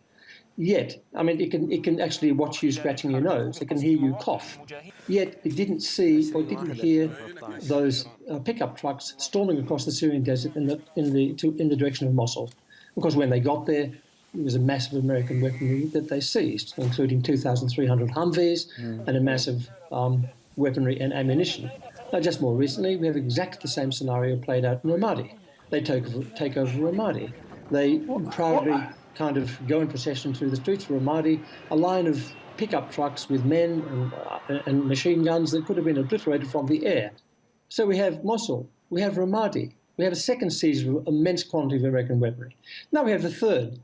Yet, I mean, it can actually watch you scratching your nose. It can hear you cough. Yet, it didn't see or didn't hear those pickup trucks storming across the Syrian desert in the direction of Mosul. Because when they got there, it was a massive American weaponry that they seized, including 2,300 Humvees and a massive weaponry and ammunition. Now, just more recently, we have exactly the same scenario played out in Ramadi. They take over Ramadi. They proudly kind of go in procession through the streets of Ramadi, a line of pickup trucks with men and machine guns that could have been obliterated from the air. So we have Mosul, we have Ramadi, We have a second siege of immense quantity of American weaponry. Now we have the third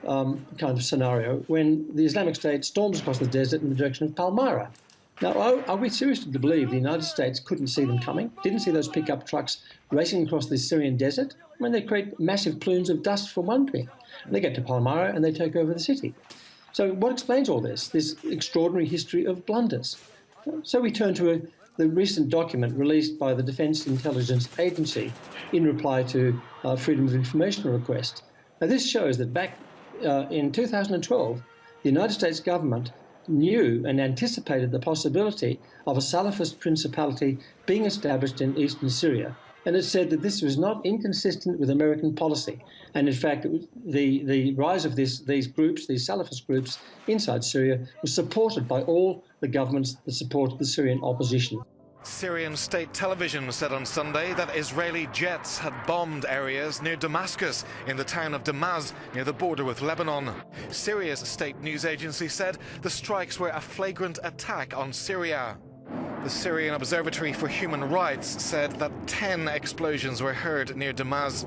kind of scenario when the Islamic State storms across the desert in the direction of Palmyra. Now, are we seriously to believe the United States couldn't see them coming, didn't see those pickup trucks racing across the Syrian desert? I mean, they create massive plumes of dust for one thing. They get to Palmyra and they take over the city. So what explains all this extraordinary history of blunders? So we turn to the recent document released by the Defence Intelligence Agency in reply to Freedom of Information request. Now, this shows that back in 2012, the United States government knew and anticipated the possibility of a Salafist principality being established in eastern Syria. And it said that this was not inconsistent with American policy. And in fact, the rise of these groups, these Salafist groups inside Syria, was supported by all the governments that supported the Syrian opposition. Syrian state television said on Sunday that Israeli jets had bombed areas near Damascus in the town of Damaz near the border with Lebanon. Syria's state news agency said the strikes were a flagrant attack on Syria. The Syrian Observatory for Human Rights said that 10 explosions were heard near Damaz.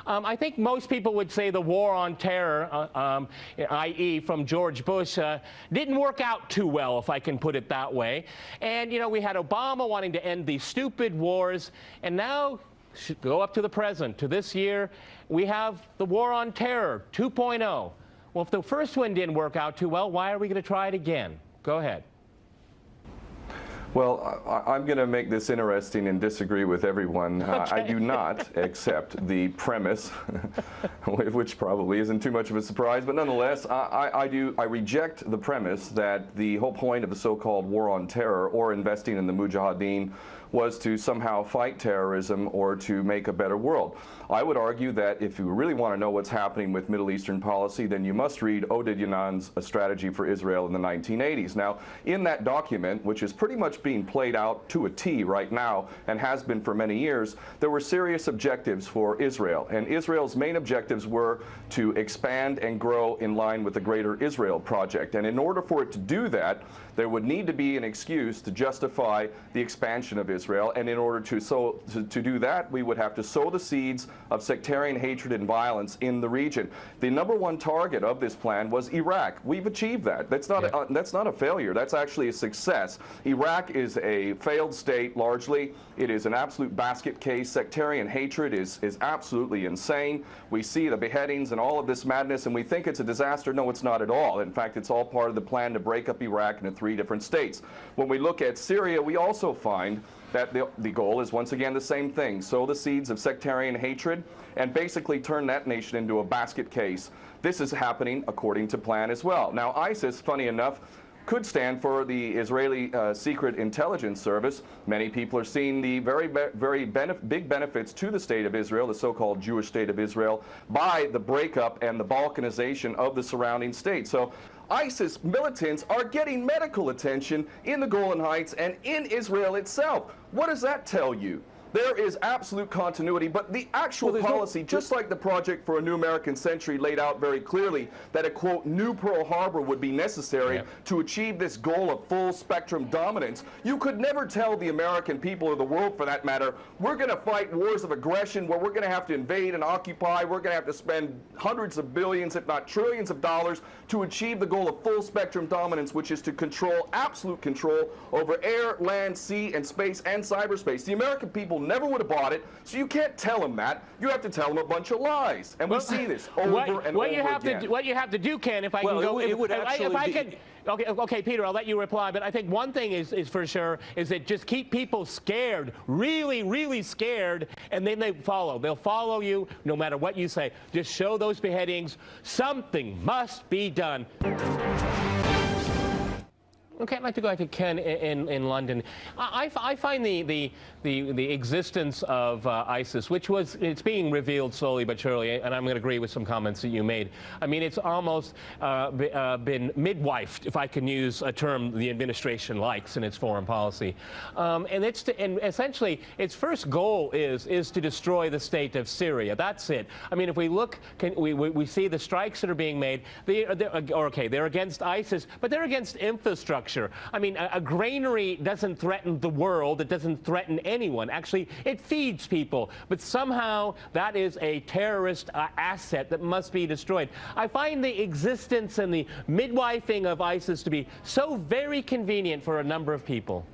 I think most people would say the war on terror, i.e. from George Bush, didn't work out too well, if I can put it that way. And, you know, we had Obama wanting to end these stupid wars, and now, go up to the present, to this year, we have the war on terror 2.0. Well, if the first one didn't work out too well, why are we going to try it again? Go ahead. Well, I'm going to make this interesting and disagree with everyone. Okay. I do not accept the premise, which probably isn't too much of a surprise, but nonetheless, I reject the premise that the whole point of the so-called war on terror or investing in the Mujahideen was to somehow fight terrorism or to make a better world. I would argue that if you really want to know what's happening with Middle Eastern policy, then you must read Oded Yanan's A Strategy for Israel in the 1980s. Now, in that document, which is pretty much being played out to a T right now and has been for many years, there were serious objectives for Israel. And Israel's main objectives were to expand and grow in line with the Greater Israel Project. And in order for it to do that, there would need to be an excuse to justify the expansion of Israel, and in order to do that, we would have to sow the seeds of sectarian hatred and violence in the region. The #1 target of this plan was Iraq. We've achieved that. That's not a failure. That's actually a success. Iraq is a failed state largely. It is an absolute basket case. Sectarian hatred is absolutely insane. We see the beheadings and all of this madness, and we think it's a disaster. No, it's not at all. In fact, it's all part of the plan to break up Iraq into 3 different states. When we look at Syria, we also find that the goal is once again the same thing: sow the seeds of sectarian hatred and basically turn that nation into a basket case. This is happening according to plan as well. Now, ISIS, funny enough, could stand for the Israeli Secret Intelligence Service. Many people are seeing the very big benefits to the state of Israel, the so-called Jewish state of Israel, by the breakup and the balkanization of the surrounding states. So ISIS militants are getting medical attention in the Golan Heights and in Israel itself. What does that tell you? There is absolute continuity, but the actual policy, just like the Project for a New American Century laid out very clearly, that a, quote, new Pearl Harbor would be necessary to achieve this goal of full spectrum dominance, you could never tell the American people, or the world for that matter, we're going to fight wars of aggression where we're going to have to invade and occupy, we're going to have to spend hundreds of billions, if not trillions of dollars to achieve the goal of full spectrum dominance, which is to control, absolute control over air, land, sea, and space, and cyberspace. The American people never would have bought it, so you can't tell them that. You have to tell them a bunch of lies, and we see this over and over again. What you have to do, Ken, if I can go, okay, Peter, I'll let you reply, but I think one thing is for sure is that just keep people scared, really, really scared, and then they follow. They'll follow you no matter what you say. Just show those beheadings. Something must be done. Okay, I'd like to go back to Ken in London. I find the existence of ISIS, which it's being revealed slowly but surely, and I'm going to agree with some comments that you made. I mean, it's almost been midwifed, if I can use a term the administration likes in its foreign policy. And essentially, its first goal is to destroy the state of Syria. That's it. I mean, if we look, we see the strikes that are being made. They're against ISIS, but they're against infrastructure. lecture. I mean, a granary doesn't threaten the world. It doesn't threaten anyone. Actually, it feeds people. But somehow that is a terrorist asset that must be destroyed. I find the existence and the midwifing of ISIS to be so very convenient for a number of people.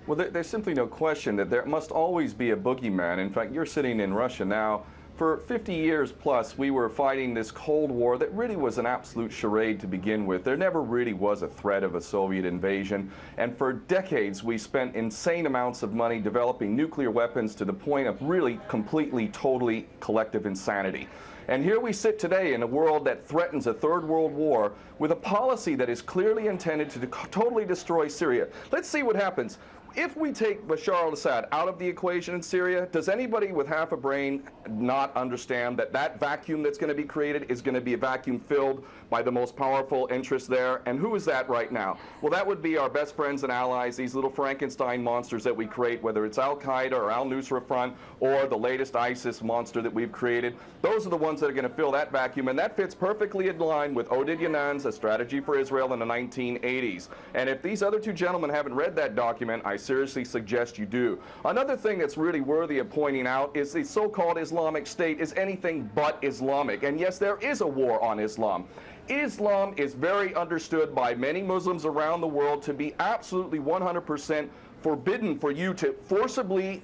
Well, there's simply no question that there must always be a boogeyman. In fact, you're sitting in Russia now. For 50 years plus, we were fighting this Cold War that really was an absolute charade to begin with. There never really was a threat of a Soviet invasion. And for decades, we spent insane amounts of money developing nuclear weapons to the point of really completely, totally collective insanity. And here we sit today in a world that threatens a third world war with a policy that is clearly intended to totally destroy Syria. Let's see what happens. If we take Bashar al-Assad out of the equation in Syria, does anybody with half a brain not understand that that vacuum that's going to be created is going to be a vacuum filled by the most powerful interests there? And who is that right now? Well, that would be our best friends and allies, these little Frankenstein monsters that we create, whether it's Al-Qaeda or Al-Nusra Front or the latest ISIS monster that we've created. Those are the ones that are going to fill that vacuum, and that fits perfectly in line with Oded Yanan's A Strategy for Israel in the 1980s. And if these other two gentlemen haven't read that document, I seriously suggest you do. Another thing that's really worthy of pointing out is the so-called Islamic State is anything but Islamic. And yes, there is a war on Islam. Islam is very understood by many Muslims around the world to be absolutely 100% forbidden for you to forcibly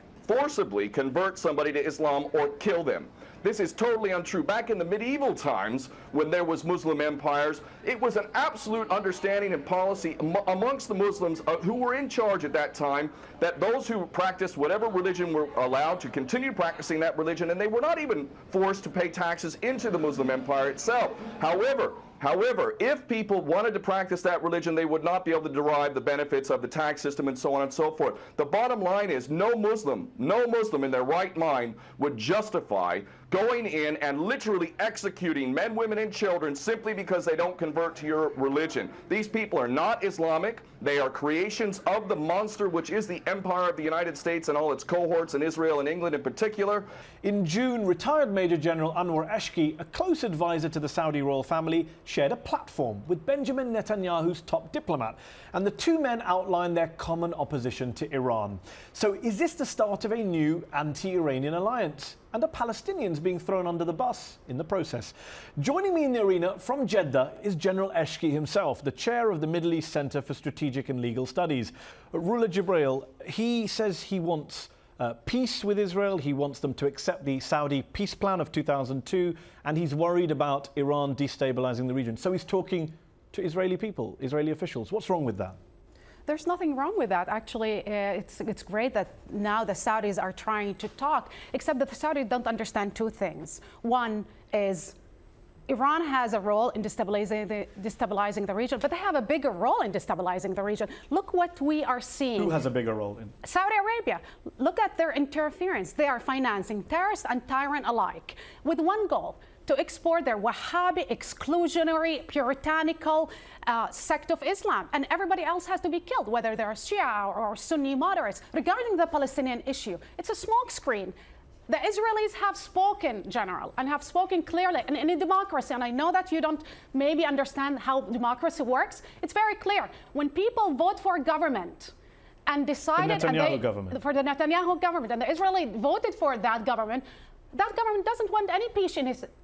convert somebody to Islam or kill them. This is totally untrue. Back in the medieval times, when there was Muslim empires, it was an absolute understanding and policy amongst the Muslims who were in charge at that time that those who practiced whatever religion were allowed to continue practicing that religion, and they were not even forced to pay taxes into the Muslim empire itself. However, if people wanted to practice that religion, they would not be able to derive the benefits of the tax system and so on and so forth. The bottom line is no Muslim in their right mind would justify going in and literally executing men, women, and children simply because they don't convert to your religion. These people are not Islamic. They are creations of the monster, which is the empire of the United States and all its cohorts in Israel and England in particular. In June, retired Major General Anwar Eshki, a close advisor to the Saudi royal family, shared a platform with Benjamin Netanyahu's top diplomat, and the two men outlined their common opposition to Iran. So is this the start of a new anti-Iranian alliance? And are Palestinians being thrown under the bus in the process? Joining me in the arena from Jeddah is General Eshki himself, the chair of the Middle East Center for Strategic and Legal Studies. Rula Jibril, he says he wants peace with Israel. He wants them to accept the Saudi peace plan of 2002, and he's worried about Iran destabilizing the region. So he's talking to Israeli people, Israeli officials. What's wrong with that? There's nothing wrong with that. Actually, it's great that now the Saudis are trying to talk, except that the Saudis don't understand two things. One is Iran has a role in destabilizing the region, but they have a bigger role in destabilizing the region. Look what we are seeing. Who has a bigger role in? Saudi Arabia. Look at their interference. They are financing terrorists and tyrant alike with one goal: to export their Wahhabi, exclusionary, puritanical sect of Islam. And everybody else has to be killed, whether they're Shia or Sunni moderates. Regarding the Palestinian issue, it's a smokescreen. The Israelis have spoken, General, and have spoken clearly. And in a democracy, and I know that you don't maybe understand how democracy works, it's very clear. When people vote for a government and decided for the Netanyahu government, and the Israeli voted for that government doesn't want any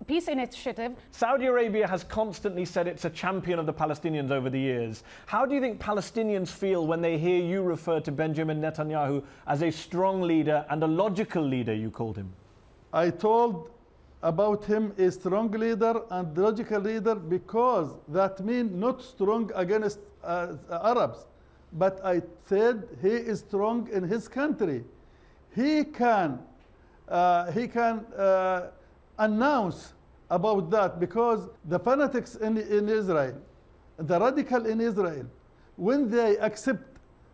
peace initiative. Saudi Arabia has constantly said it's a champion of the Palestinians over the years. How do you think Palestinians feel when they hear you refer to Benjamin Netanyahu as a strong leader and a logical leader, you called him? I told about him a strong leader and logical leader because that means not strong against Arabs, but I said he is strong in his country. He can announce about that because the fanatics in Israel, the radical in Israel, when they accept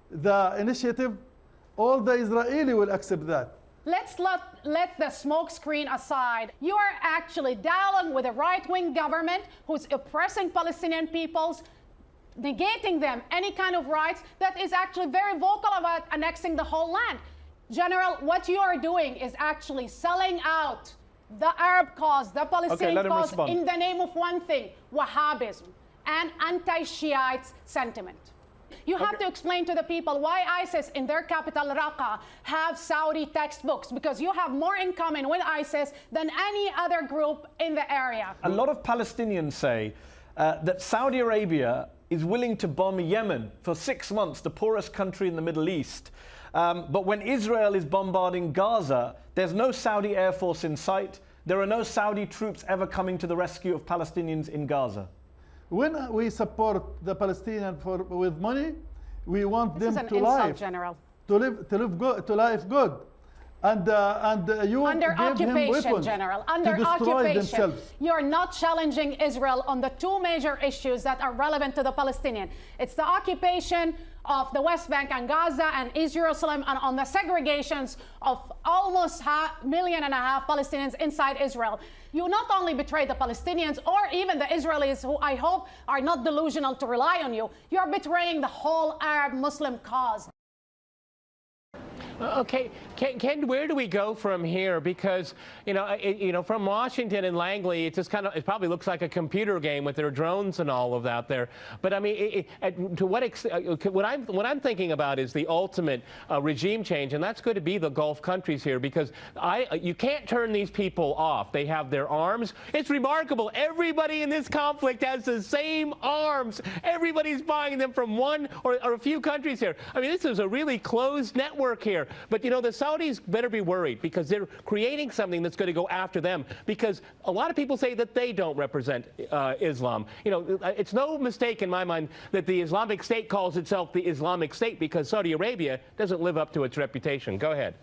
the initiative, all the Israeli will accept that. Let's let the smokescreen aside. You are actually dialoguing with a right-wing government who's oppressing Palestinian peoples, negating them any kind of rights, that is actually very vocal about annexing the whole land. General, what you are doing is actually selling out the Arab cause, the Palestinian cause, in the name of one thing: Wahhabism and anti-Shiite sentiment. You have to explain to the people why ISIS in their capital Raqqa have Saudi textbooks, because you have more in common with ISIS than any other group in the area. A lot of Palestinians say that Saudi Arabia is willing to bomb Yemen for 6 months, the poorest country in the Middle East. But when Israel is bombarding Gaza, there's no Saudi Air Force in sight. There are no Saudi troops ever coming to the rescue of Palestinians in Gaza. When we support the Palestinians with money, we want This them is to an insult, live, General. to live good, and you Under give him occupation, weapons General. to Under destroy occupation. themselves. You're not challenging Israel on the two major issues that are relevant to the Palestinian. It's the occupation of the West Bank and Gaza and East Jerusalem, and on the segregations of almost 1.5 million Palestinians inside Israel. You not only betray the Palestinians or even the Israelis, who I hope are not delusional to rely on you, you're betraying the whole Arab Muslim cause. Okay, Ken, where do we go from here? Because from Washington and Langley, it just it probably looks like a computer game with their drones and all of that there. But I mean, to what extent? What I'm thinking about is the ultimate regime change, and that's going to be the Gulf countries here, because you can't turn these people off. They have their arms. It's remarkable. Everybody in this conflict has the same arms. Everybody's buying them from one or a few countries here. I mean, this is a really closed network here. But the Saudis better be worried, because they're creating something that's going to go after them, because a lot of people say that they don't represent Islam. It's no mistake in my mind that the Islamic State calls itself the Islamic State, because Saudi Arabia doesn't live up to its reputation. Go ahead.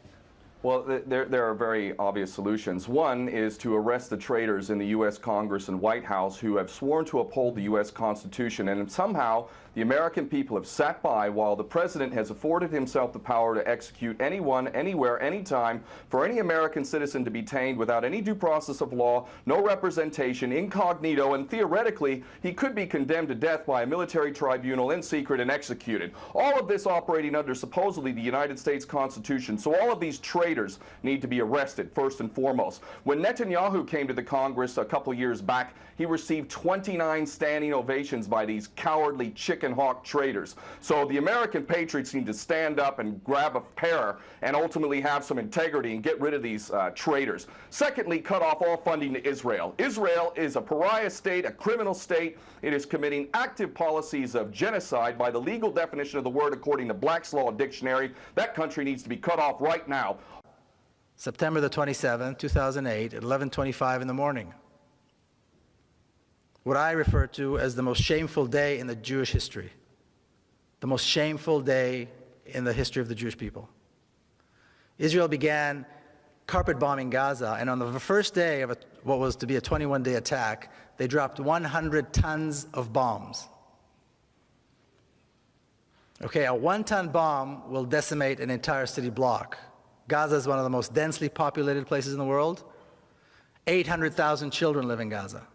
Well, there are very obvious solutions. One is to arrest the traitors in the U.S. Congress and White House who have sworn to uphold the U.S. Constitution, and somehow the American people have sat by while the president has afforded himself the power to execute anyone, anywhere, anytime, for any American citizen to be detained without any due process of law, no representation, incognito, and theoretically he could be condemned to death by a military tribunal in secret and executed. All of this operating under supposedly the United States Constitution. So all of these traitors need to be arrested first and foremost. When Netanyahu came to the Congress a couple years back, he received 29 standing ovations by these cowardly chicken hawk traitors. So the American patriots need to stand up and grab a pair and ultimately have some integrity and get rid of these traitors. Secondly, cut off all funding to Israel. Israel is a pariah state, a criminal state. It is committing active policies of genocide by the legal definition of the word according to Black's Law Dictionary. That country needs to be cut off right now. September the 27th, 2008, at 11:25 in the morning. What I refer to as the most shameful day in the Jewish history. The most shameful day in the history of the Jewish people. Israel began carpet bombing Gaza, and on the first day of what was to be a 21-day attack, they dropped 100 tons of bombs. Okay, a 1-ton bomb will decimate an entire city block. Gaza is one of the most densely populated places in the world. 800,000 children live in Gaza.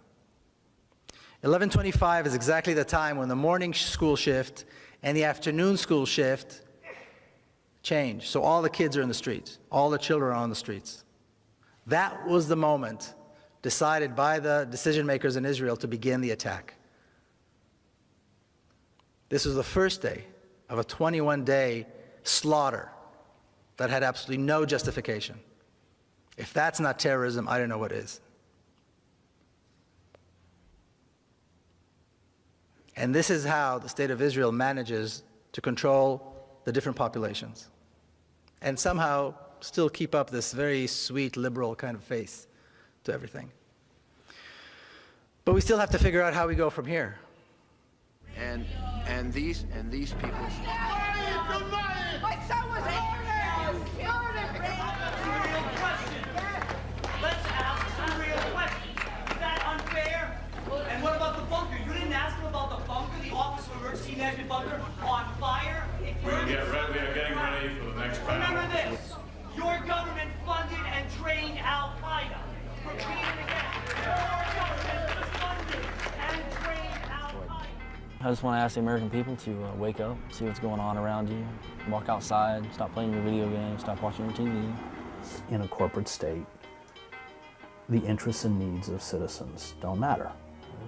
11:25 is exactly the time when the morning school shift and the afternoon school shift change. So all the kids are in the streets. All the children are on the streets. That was the moment decided by the decision makers in Israel to begin the attack. This was the first day of a 21-day slaughter that had absolutely no justification. If that's not terrorism, I don't know what is. And this is how the state of Israel manages to control the different populations and somehow still keep up this very sweet, liberal kind of face to everything. But we still have to figure out how we go from here. And these people. But so was orders! Let's ask some real questions. Is that unfair? And what about the bunker? You didn't ask him about the bunker, the Office of Emergency Management bunker on fire? We are getting ready for the next battle. Remember this. Your government funded and trained Al-Qaeda. Repeat it again. Your government funded and trained Al-Qaeda. I just want to ask the American people to wake up, see what's going on around you, walk outside, stop playing your video games, stop watching your TV. In a corporate state, the interests and needs of citizens don't matter.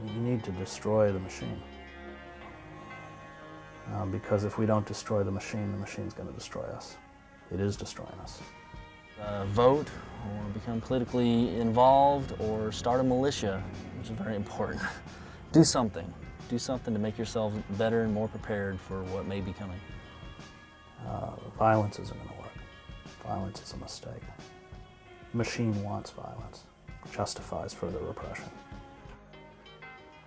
You need to destroy the machine. Because if we don't destroy the machine's going to destroy us. It is destroying us. Vote or become politically involved or start a militia, which is very important. Do something. Do something to make yourself better and more prepared for what may be coming. Violence isn't going to work. Violence is a mistake. The machine wants violence, justifies further repression.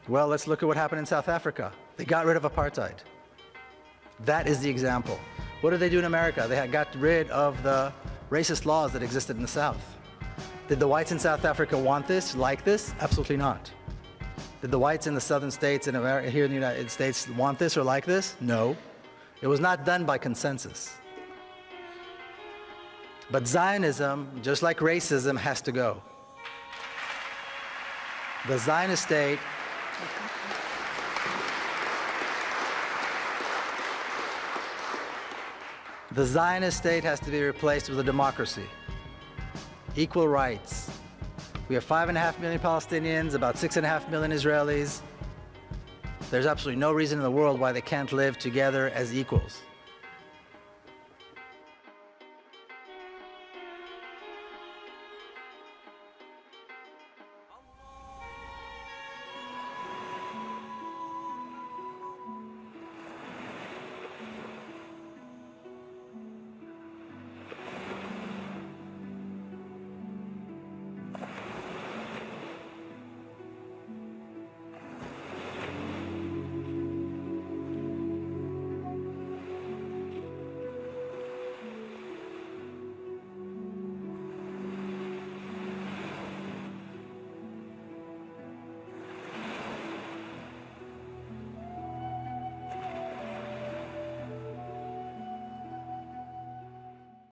Well, let's look at what happened in South Africa. They got rid of apartheid. That is the example. What did they do in America? They got rid of the racist laws that existed in the South. Did the whites in South Africa want this, like this? Absolutely not. Did the whites in the southern states in America, here in the United States want this or like this? No. It was not done by consensus. But Zionism, just like racism, has to go. The Zionist state has to be replaced with a democracy. Equal rights. We have 5.5 million Palestinians, about 6.5 million Israelis. There's absolutely no reason in the world why they can't live together as equals.